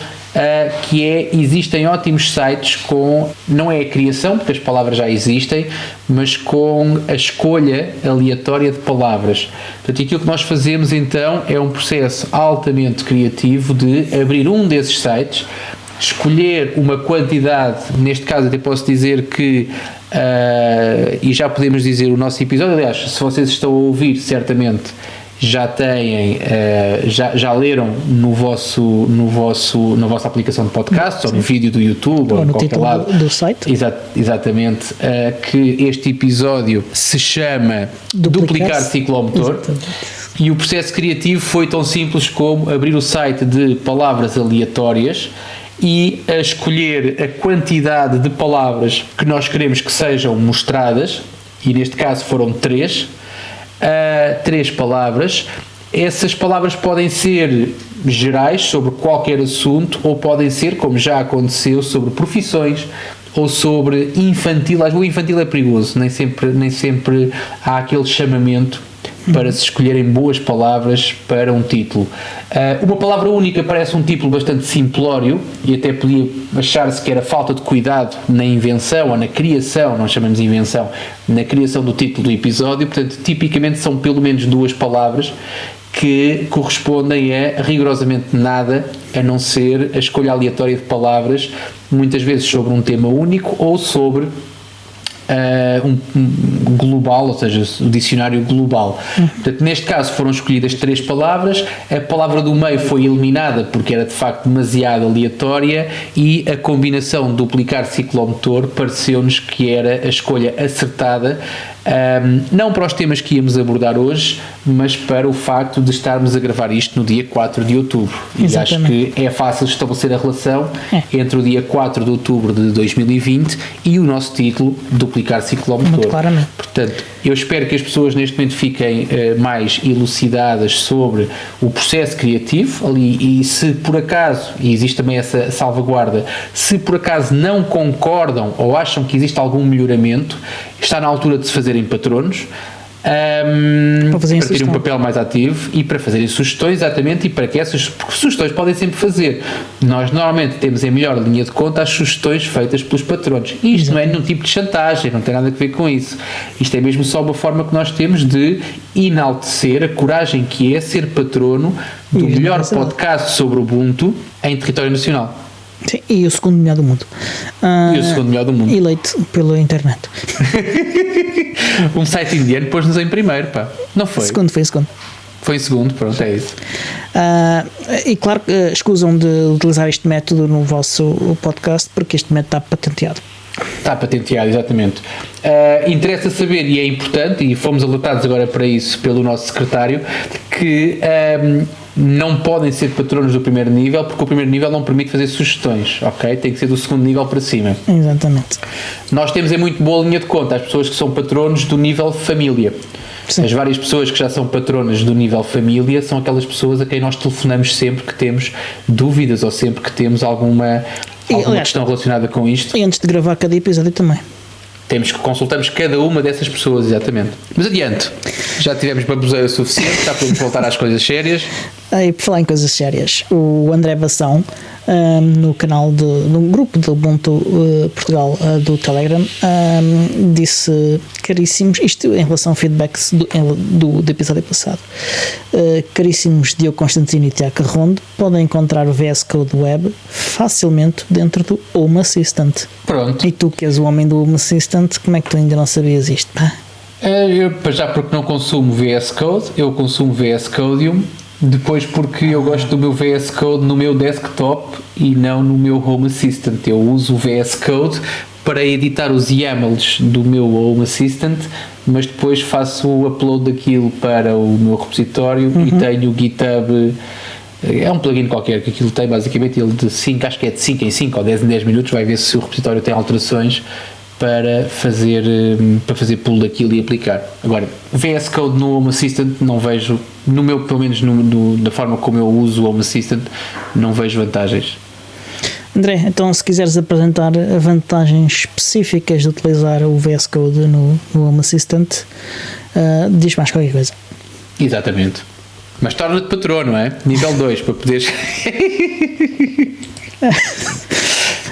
que existem ótimos sites com, não é a criação, porque as palavras já existem, mas com a escolha aleatória de palavras. Portanto, aquilo que nós fazemos então é um processo altamente criativo de abrir um desses sites, escolher uma quantidade, neste caso até posso dizer que e já podemos dizer o nosso episódio, aliás, se vocês estão a ouvir certamente já têm, já leram na vossa aplicação de podcast ou no vídeo do YouTube ou no título lado do site. Exatamente, que este episódio se chama Duplicar Ciclomotor. Exatamente. E o processo criativo foi tão simples como abrir o site de palavras aleatórias e a escolher a quantidade de palavras que nós queremos que sejam mostradas, e neste caso foram 3 palavras. Essas palavras podem ser gerais sobre qualquer assunto ou podem ser, como já aconteceu, sobre profissões ou sobre infantil. O infantil é perigoso, nem sempre há aquele chamamento para se escolherem boas palavras para um título. Uma palavra única parece um título bastante simplório e até podia achar-se que era falta de cuidado na invenção ou na criação, não chamamos de invenção, na criação do título do episódio. Portanto, tipicamente são pelo menos 2 palavras que correspondem a rigorosamente nada, a não ser a escolha aleatória de palavras, muitas vezes sobre um tema único ou sobre um global, ou seja, o dicionário global. Portanto, neste caso foram escolhidas 3 palavras, a palavra do meio foi eliminada porque era de facto demasiado aleatória e a combinação duplicar ciclomotor pareceu-nos que era a escolha acertada, não para os temas que íamos abordar hoje, mas para o facto de estarmos a gravar isto no dia 4 de outubro. Exatamente. E acho que é fácil estabelecer a relação entre o dia 4 de outubro de 2020 e o nosso título, Duplicar Ciclomotor. Muito claramente. Portanto, eu espero que as pessoas neste momento fiquem mais elucidadas sobre o processo criativo ali, e se por acaso, e existe também essa salvaguarda, se por acaso não concordam ou acham que existe algum melhoramento, está na altura de se fazerem patronos, para terem um papel mais ativo e para fazerem sugestões, exatamente, e para que essas sugestões podem sempre fazer. Nós normalmente temos em melhor linha de conta as sugestões feitas pelos patronos. E isto não é nenhum tipo de chantagem, não tem nada a ver com isso. Isto é mesmo só uma forma que nós temos de enaltecer a coragem que é ser patrono do melhor podcast sobre Ubuntu em território nacional. Sim, e o segundo melhor do mundo. E o segundo melhor do mundo. Eleito pela internet. Um site indiano pôs-nos em primeiro, pá. Não foi? Foi em segundo. Foi em segundo, pronto, é isso. E claro que escusam de utilizar este método no vosso podcast, porque este método está patenteado. Está patenteado, exatamente. Interessa saber, e é importante, e fomos alertados agora para isso pelo nosso secretário, que não podem ser patronos do primeiro nível, porque o primeiro nível não permite fazer sugestões, ok? Tem que ser do segundo nível para cima. Exatamente. Nós temos em muito boa linha de conta as pessoas que são patronos do nível família. Sim. As várias pessoas que já são patronas do nível família são aquelas pessoas a quem nós telefonamos sempre que temos dúvidas ou sempre que temos alguma questão relacionada com isto. E antes de gravar cada episódio também. Consultamos cada uma dessas pessoas, exatamente. Mas adiante, já tivemos baboseira o suficiente, já podemos voltar às coisas sérias. E por falar em coisas sérias, o André Bação, no canal no grupo do Ubuntu Portugal do Telegram, disse, caríssimos, isto em relação ao feedbacks do episódio passado, caríssimos Diogo Constantino e Tiago Rondo, podem encontrar o VS Code Web facilmente dentro do Home Assistant. Pronto. E tu que és o homem do Home Assistant, como é que tu ainda não sabias isto? Já porque não consumo VS Code, eu consumo VS Codium. Depois porque eu gosto do meu VS Code no meu desktop e não no meu Home Assistant. Eu uso o VS Code para editar os YAMLs do meu Home Assistant, mas depois faço o upload daquilo para o meu repositório e tenho o GitHub. É um plugin qualquer que aquilo tem, basicamente ele acho que é de 5 em 5 ou 10 em 10 minutos, vai ver se o repositório tem alterações para fazer pull daquilo e aplicar. Agora, VS Code no Home Assistant não vejo, pelo menos da forma como eu uso o Home Assistant, não vejo vantagens. André, então se quiseres apresentar vantagens específicas de utilizar o VS Code no Home Assistant, diz mais qualquer coisa. Exatamente. Mas torna-te patrono, não é? Nível 2, para poderes...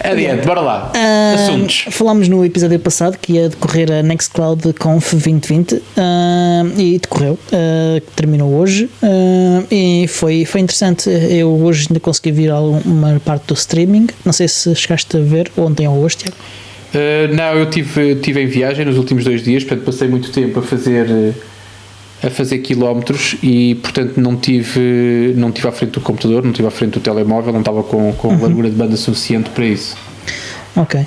Adiante, bora lá. Assuntos. Falámos no episódio passado que ia decorrer a Nextcloud Conf 2020 e decorreu, terminou hoje e foi interessante. Eu hoje ainda consegui vir uma parte do streaming, não sei se chegaste a ver ontem ou hoje, Tiago. Não, eu tive em viagem nos últimos 2 dias, portanto passei muito tempo a fazer quilómetros e portanto não tive à frente do computador, não estive à frente do telemóvel, não estava com largura de banda suficiente para isso. Ok.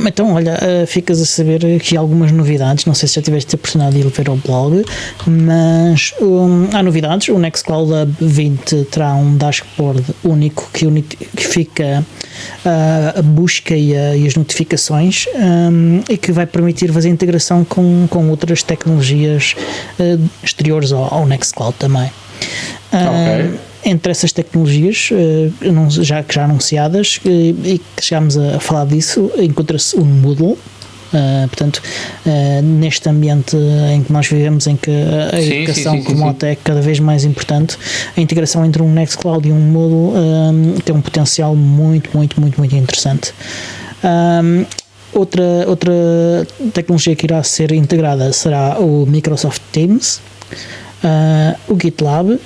Então, olha, ficas a saber aqui algumas novidades. Não sei se já tiveste a oportunidade de ir ver ao blog, mas há novidades. O Nextcloud Hub 20 terá um dashboard único que unifica a busca e as notificações e que vai permitir fazer integração com outras tecnologias exteriores ao Nextcloud também. Ok. Entre essas tecnologias já anunciadas e que chegámos a falar disso, encontra-se o Moodle. Portanto, neste ambiente em que nós vivemos, em que a educação remota é cada vez mais importante, a integração entre um Nextcloud e um Moodle tem um potencial muito interessante. Outra tecnologia que irá ser integrada será o Microsoft Teams, o GitLab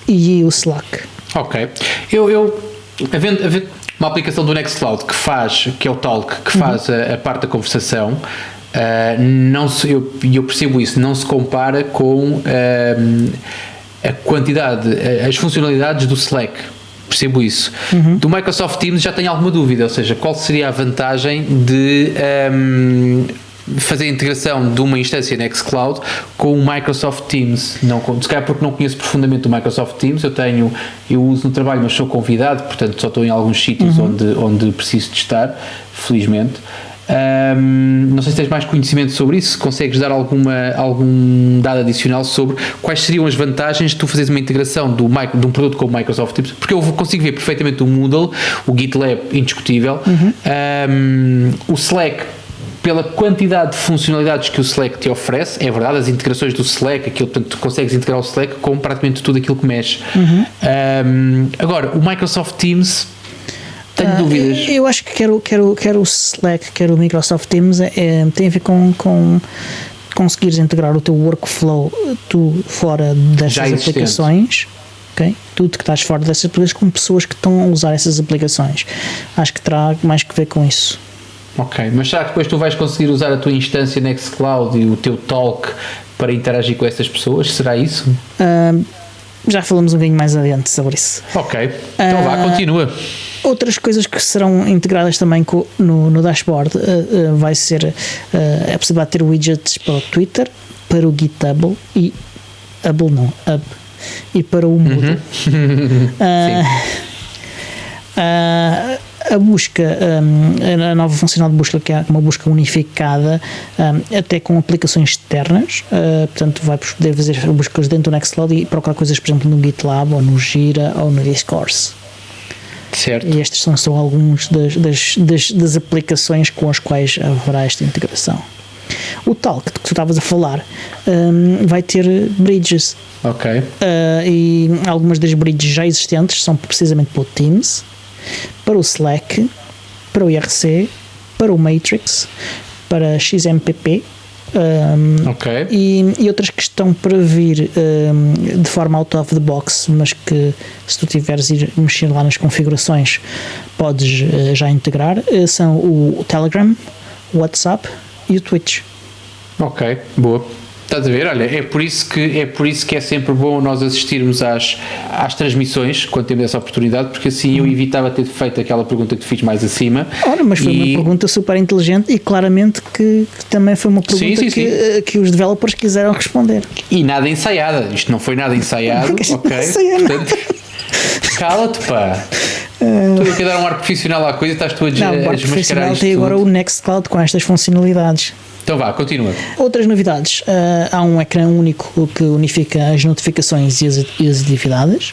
e o Slack. Ok. Eu havendo uma aplicação do Nextcloud que é o Talk, que faz a parte da conversação, eu percebo isso, não se compara com a quantidade, as funcionalidades do Slack. Percebo isso. Do Microsoft Teams já tenho alguma dúvida, ou seja, qual seria a vantagem de fazer a integração de uma instância Nextcloud com o Microsoft Teams? Se calhar porque não conheço profundamente o Microsoft Teams, eu uso no trabalho, mas sou convidado, portanto só estou em alguns sítios onde preciso de estar, felizmente. Não sei se tens mais conhecimento sobre isso, se consegues dar algum dado adicional sobre quais seriam as vantagens de tu fazeres uma integração de um produto com o Microsoft Teams, porque eu consigo ver perfeitamente o Moodle, o GitLab indiscutível, o Slack pela quantidade de funcionalidades que o Slack te oferece, é verdade, as integrações do Slack, portanto, tu consegues integrar o Slack com praticamente tudo aquilo que mexe. Agora, o Microsoft Teams, tenho dúvidas. Eu acho que quer o Slack, quer o Microsoft Teams, tem a ver com conseguires integrar o teu workflow fora destas aplicações. Okay? Tudo que estás fora dessas aplicações com pessoas que estão a usar essas aplicações. Acho que terá mais que ver com isso. Ok, mas será que depois tu vais conseguir usar a tua instância Nextcloud e o teu talk para interagir com essas pessoas? Será isso? Já falamos um bocadinho mais adiante sobre isso. Ok, então vá, continua. Outras coisas que serão integradas também no dashboard vai ser a possibilidade de ter widgets para o Twitter, para o GitHub e para o Moodle. A busca, a nova funcionalidade de busca, que é uma busca unificada, até com aplicações externas, portanto vai poder fazer buscas dentro do Nextcloud e procurar coisas, por exemplo, no GitLab ou no Jira ou no Discourse. Certo. E estes são alguns das aplicações com as quais haverá esta integração. O Talk que tu estavas a falar vai ter bridges. Ok. E algumas das bridges já existentes são precisamente para o Teams, para o Slack, para o IRC, para o Matrix, para XMPP, e outras que estão para vir de forma out of the box, mas que se tu tiveres ir mexer lá nas configurações podes já integrar, são o Telegram, o WhatsApp e o Twitch. Ok, boa. Estás a ver? Olha, é por isso que é sempre bom nós assistirmos às transmissões quando temos essa oportunidade, porque assim eu evitava ter feito aquela pergunta que te fiz mais acima. Ora, mas foi uma pergunta super inteligente e claramente que também foi uma pergunta que os developers quiseram responder. E nada ensaiada, isto não foi nada ensaiado, ok? Portanto, cala-te, pá. Estou aqui a dar um ar profissional à coisa e estás tu a desmascarar isto. Tem agora o Nextcloud com estas funcionalidades. Então vá, continua. Outras novidades, há um ecrã único que unifica as notificações e as atividades.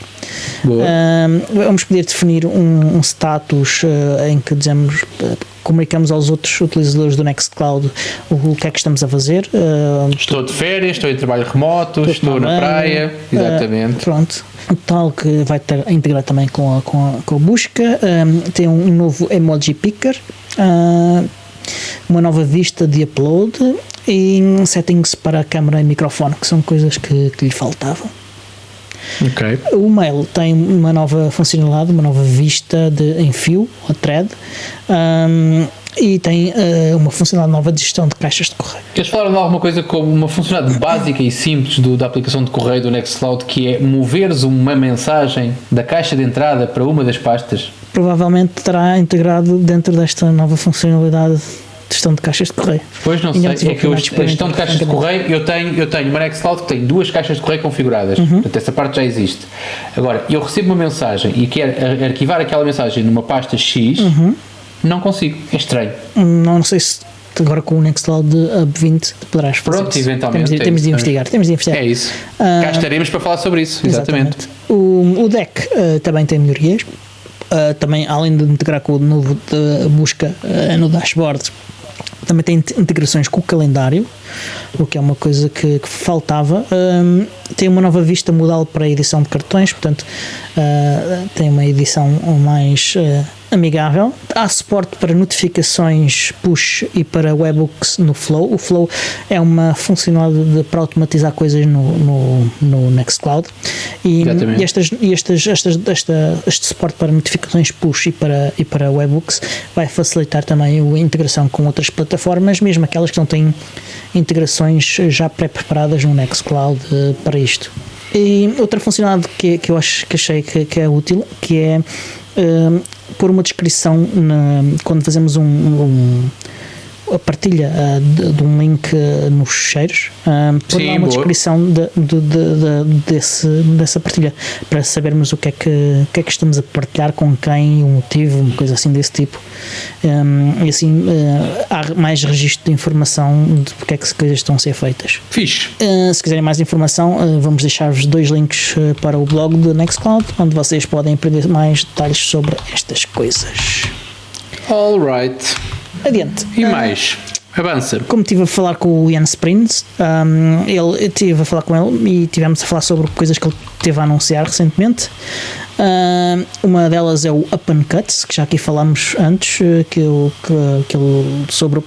Vamos poder definir um status em que dizemos, comunicamos aos outros utilizadores do Nextcloud o que é que estamos a fazer. Estou de férias, estou em trabalho remoto, estou na praia, exatamente. Pronto. O tal que vai integrar também com a busca, tem um novo emoji picker, uma nova vista de upload e settings para a câmera e microfone, que são coisas que lhe faltavam. Okay. O Mail tem uma nova funcionalidade, uma nova vista em fio, ou thread, e tem uma funcionalidade nova de gestão de caixas de correio. Queres falar de alguma coisa como uma funcionalidade básica e simples da aplicação de correio do Nextcloud, que é moveres uma mensagem da caixa de entrada para uma das pastas? Provavelmente terá integrado dentro desta nova funcionalidade de gestão de caixas de correio. Pois não sei, é que a gestão de caixas de correio, eu tenho uma Nextcloud que tem 2 caixas de correio configuradas, portanto essa parte já existe. Agora, eu recebo uma mensagem e quero arquivar aquela mensagem numa pasta X, não consigo, é estranho. Não sei se agora com o Nextcloud Hub 20 poderás fazer. Pronto, isso. eventualmente. Temos de investigar. É isso. Cá estaremos para falar sobre isso, exatamente. O deck também tem melhorias. Também, além de integrar com o novo de busca no dashboard, também tem integrações com o calendário, o que é uma coisa que faltava. Tem uma nova vista modal para a edição de cartões, portanto tem uma edição mais amigável. Há suporte para notificações push e para webhooks no Flow. O Flow é uma funcionalidade para automatizar coisas no Nextcloud e este suporte para notificações push e para webhooks vai facilitar também a integração com outras plataformas, mesmo aquelas que não têm integrações já pré-preparadas no Nextcloud para isto. E outra funcionalidade que eu achei que é útil, que é pôr uma descrição quando fazemos a partilha de um link nos cheiros, pôr lá uma descrição dessa partilha, para sabermos o que é que estamos a partilhar, com quem, o motivo, uma coisa assim desse tipo. E assim há mais registro de informação de porque é que as coisas estão a ser feitas. Fixe. Se quiserem mais informação, vamos deixar-vos 2 links para o blog do Nextcloud, onde vocês podem aprender mais detalhes sobre estas coisas. Alright. Adiante. E mais? Avança. Como estive a falar com o Ian Springs, eu estive a falar com ele e tivemos a falar sobre coisas que ele teve a anunciar recentemente. Uma delas é o Upncuts, que já aqui falámos antes, sobre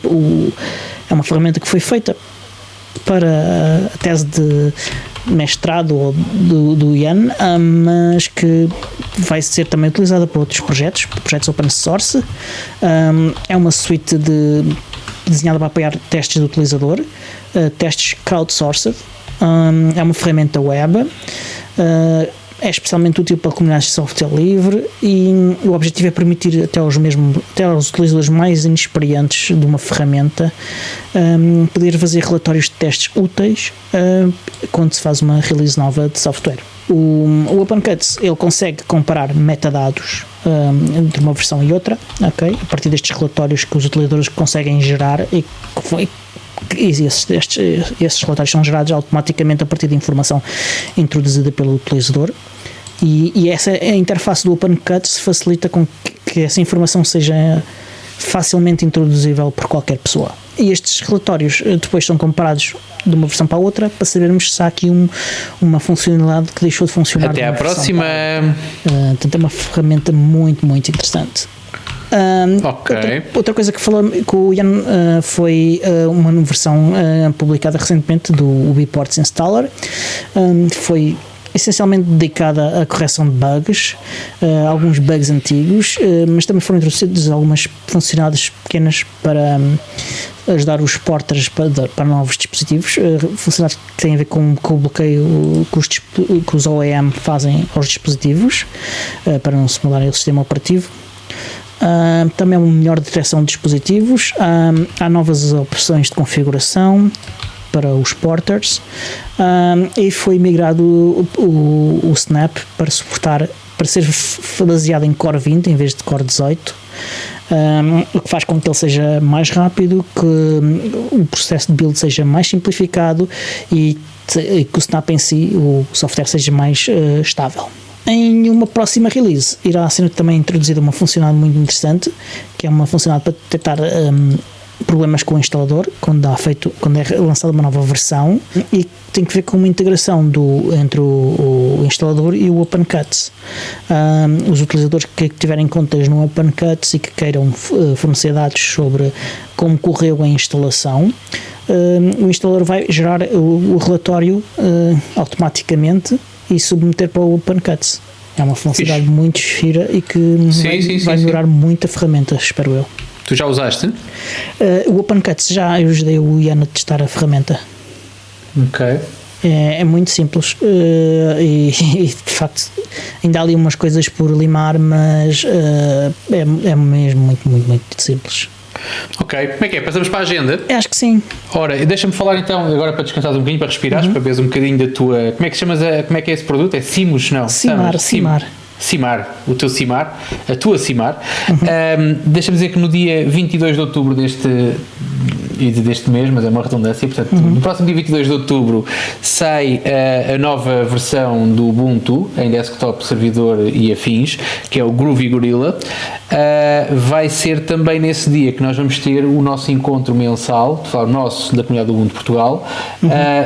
é uma ferramenta que foi feita para a tese de mestrado do Ian, mas que vai ser também utilizada por outros projetos open source. É uma suite desenhada para apoiar testes do utilizador, testes crowdsourced. É uma ferramenta web, é especialmente útil para comunidades de software livre, e o objetivo é permitir até aos utilizadores mais inexperientes de uma ferramenta poder fazer relatórios de testes úteis quando se faz uma release nova de software. O OpenCuts, ele consegue comparar metadados entre uma versão e outra, okay? A partir destes relatórios que os utilizadores conseguem gerar, e esses relatórios são gerados automaticamente a partir de informação introduzida pelo utilizador, e essa é a interface do OpenCuts, facilita com que essa informação seja facilmente introduzível por qualquer pessoa. E estes relatórios depois são comparados de uma versão para a outra, para sabermos se há aqui uma funcionalidade que deixou de funcionar. Até à próxima. Portanto, é uma ferramenta muito, muito interessante. Outra coisa que com o Ian foi uma versão publicada recentemente do Ubiports Installer. Foi essencialmente dedicada à correção de bugs, alguns bugs antigos, mas também foram introduzidas algumas funcionalidades pequenas para ajudar os porters para novos dispositivos, funcionalidades que têm a ver com o bloqueio que os OEM fazem aos dispositivos, para não se mudarem o sistema operativo. Também uma melhor detecção de dispositivos, há novas opções de configuração para os porters, e foi migrado o Snap para ser baseado em Core 20 em vez de Core 18, o que faz com que ele seja mais rápido, que o processo de build seja mais simplificado e que o Snap em si, o software, seja mais estável. Em uma próxima release irá ser também introduzida uma funcionalidade muito interessante, que é uma funcionalidade para detectar problemas com o instalador quando é lançada uma nova versão, e tem que ver com uma integração entre o instalador e o OpenCuts. Os utilizadores que tiverem contas no OpenCuts e que queiram fornecer dados sobre como correu a instalação, o instalador vai gerar o relatório automaticamente e submeter para o OpenCuts. É uma funcionalidade muito gira e que vai melhorar muito a ferramenta, espero eu. Tu já usaste? O OpenCuts eu ajudei o Ian a testar a ferramenta. Ok. É muito simples, e de facto ainda há ali umas coisas por limar, mas é mesmo muito, muito, muito simples. Ok, como é que é? Passamos para a agenda? Acho que sim. Ora, deixa-me falar então, agora para descansares um bocadinho, para respirares, para veres um bocadinho da tua... Como é que chamas como é que é esse produto? É Simus, não? Cimar, o teu Cimar, a tua Cimar. Deixa-me dizer que no dia 22 de outubro deste mês, mas é uma redundância, portanto, no próximo dia 22 de outubro sai a nova versão do Ubuntu em desktop, servidor e afins, que é o Groovy Gorilla. Vai ser também nesse dia que nós vamos ter o nosso encontro mensal, nosso, da comunidade do Ubuntu Portugal,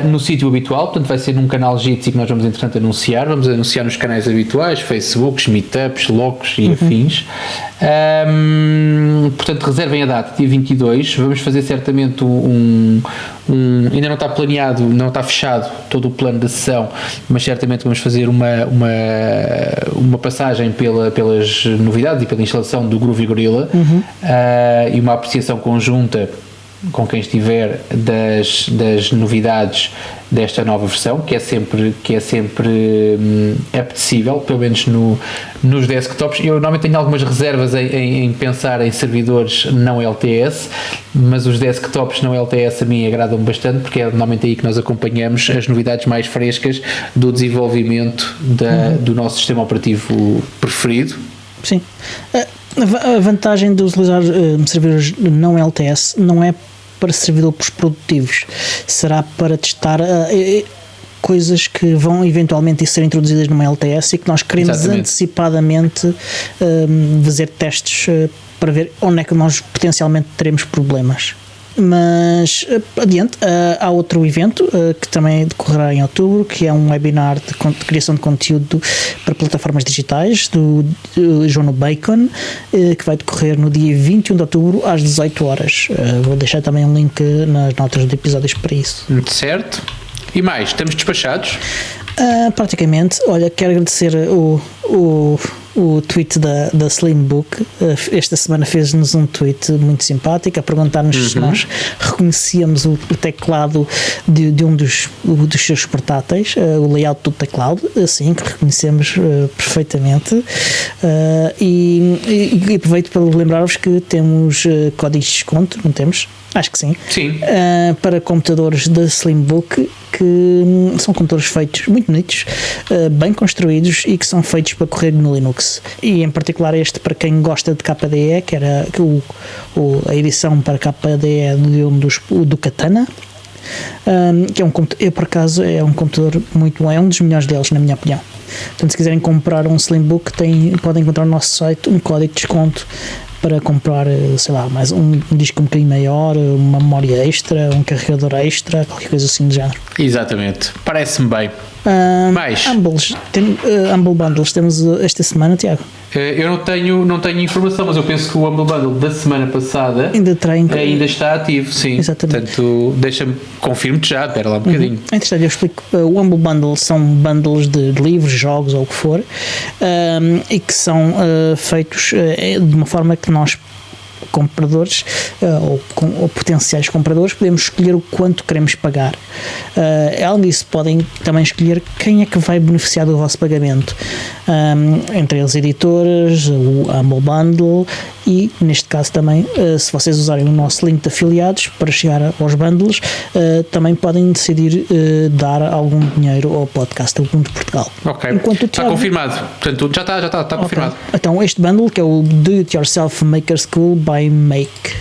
no sítio habitual, portanto vai ser num canal Jitsi que nós vamos entretanto anunciar nos canais habituais, Facebooks, Meetups, Locos e afins. Portanto, reservem a data, dia 22, vamos fazer certamente ainda não está planeado, não está fechado todo o plano da sessão, mas certamente vamos fazer uma passagem pelas novidades e pela instalação do Groovy Gorilla, e uma apreciação conjunta com quem estiver das novidades desta nova versão, que é sempre apetecível, pelo menos nos desktops. Eu normalmente tenho algumas reservas em pensar em servidores não LTS, mas os desktops não LTS a mim agradam bastante, porque é normalmente aí que nós acompanhamos as novidades mais frescas do desenvolvimento do nosso sistema operativo preferido. Sim. A vantagem de utilizar servidores não LTS não é para servidores produtivos, será para testar coisas que vão eventualmente ser introduzidas numa LTS e que nós queremos Exatamente. antecipadamente fazer testes para ver onde é que nós potencialmente teremos problemas. Mas adiante, há outro evento que também decorrerá em outubro, que é um webinar de criação de conteúdo para plataformas digitais do João Bacon, que vai decorrer no dia 21 de outubro às 18 horas. Vou deixar também um link nas notas do episódios para isso. Certo. E mais, estamos despachados? Praticamente. Olha, quero agradecer o tweet da Slimbook. Esta semana fez-nos um tweet muito simpático a perguntar-nos se nós reconhecíamos o teclado de um dos seus portáteis, o layout do teclado. Sim, que reconhecemos perfeitamente. E aproveito para lembrar-vos que temos códigos de desconto, não temos? Acho que sim. Sim. Para computadores da Slimbook, que são computadores feitos muito bonitos, bem construídos e que são feitos para correr no Linux. E em particular este para quem gosta de KDE, que era a edição para KDE do Katana, que é um computador, por acaso é um computador muito bom, é um dos melhores deles na minha opinião. Portanto, se quiserem comprar um Slimbook, podem encontrar no nosso site um código de desconto para comprar, sei lá, mais um disco um bocadinho maior, uma memória extra, um carregador extra, qualquer coisa assim do género. Exatamente, parece-me bem. Mais? Humble Bundles temos esta semana, Tiago? Eu não tenho informação, mas eu penso que o Humble Bundle da semana passada ainda está ativo, sim. Exatamente. Portanto, confirmo-te já, espera lá um bocadinho. Entretanto, eu explico, o Humble Bundle são bundles de livros, jogos ou o que for, e que são feitos de uma forma que nós, compradores ou potenciais compradores, podemos escolher o quanto queremos pagar. Além disso, podem também escolher quem é que vai beneficiar do vosso pagamento, entre eles editoras, o Humble Bundle, e neste caso também, se vocês usarem o nosso link de afiliados para chegar aos bundles, também podem decidir dar algum dinheiro ao podcast Ubuntu Portugal. Ok, está confirmado. Portanto, já está confirmado. Então este bundle, que é o Do It Yourself Maker School by Make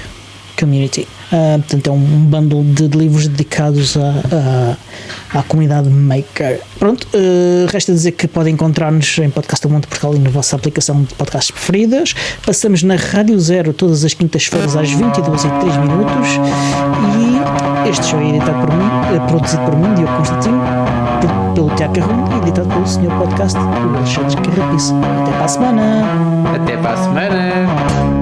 Community, portanto é um bundle de livros dedicados à comunidade maker. Pronto, resta dizer que podem encontrar-nos em Podcast Ubuntu Portugal e na vossa aplicação de podcasts preferidas. Passamos na Rádio Zero todas as quintas-feiras às 22h03 e este show é produzido por mim, Diogo Constantino, pelo Tiago Carrão e editado pelo Sr. Podcast, o Alexandre Carrapice. Até para a semana! Até para a semana!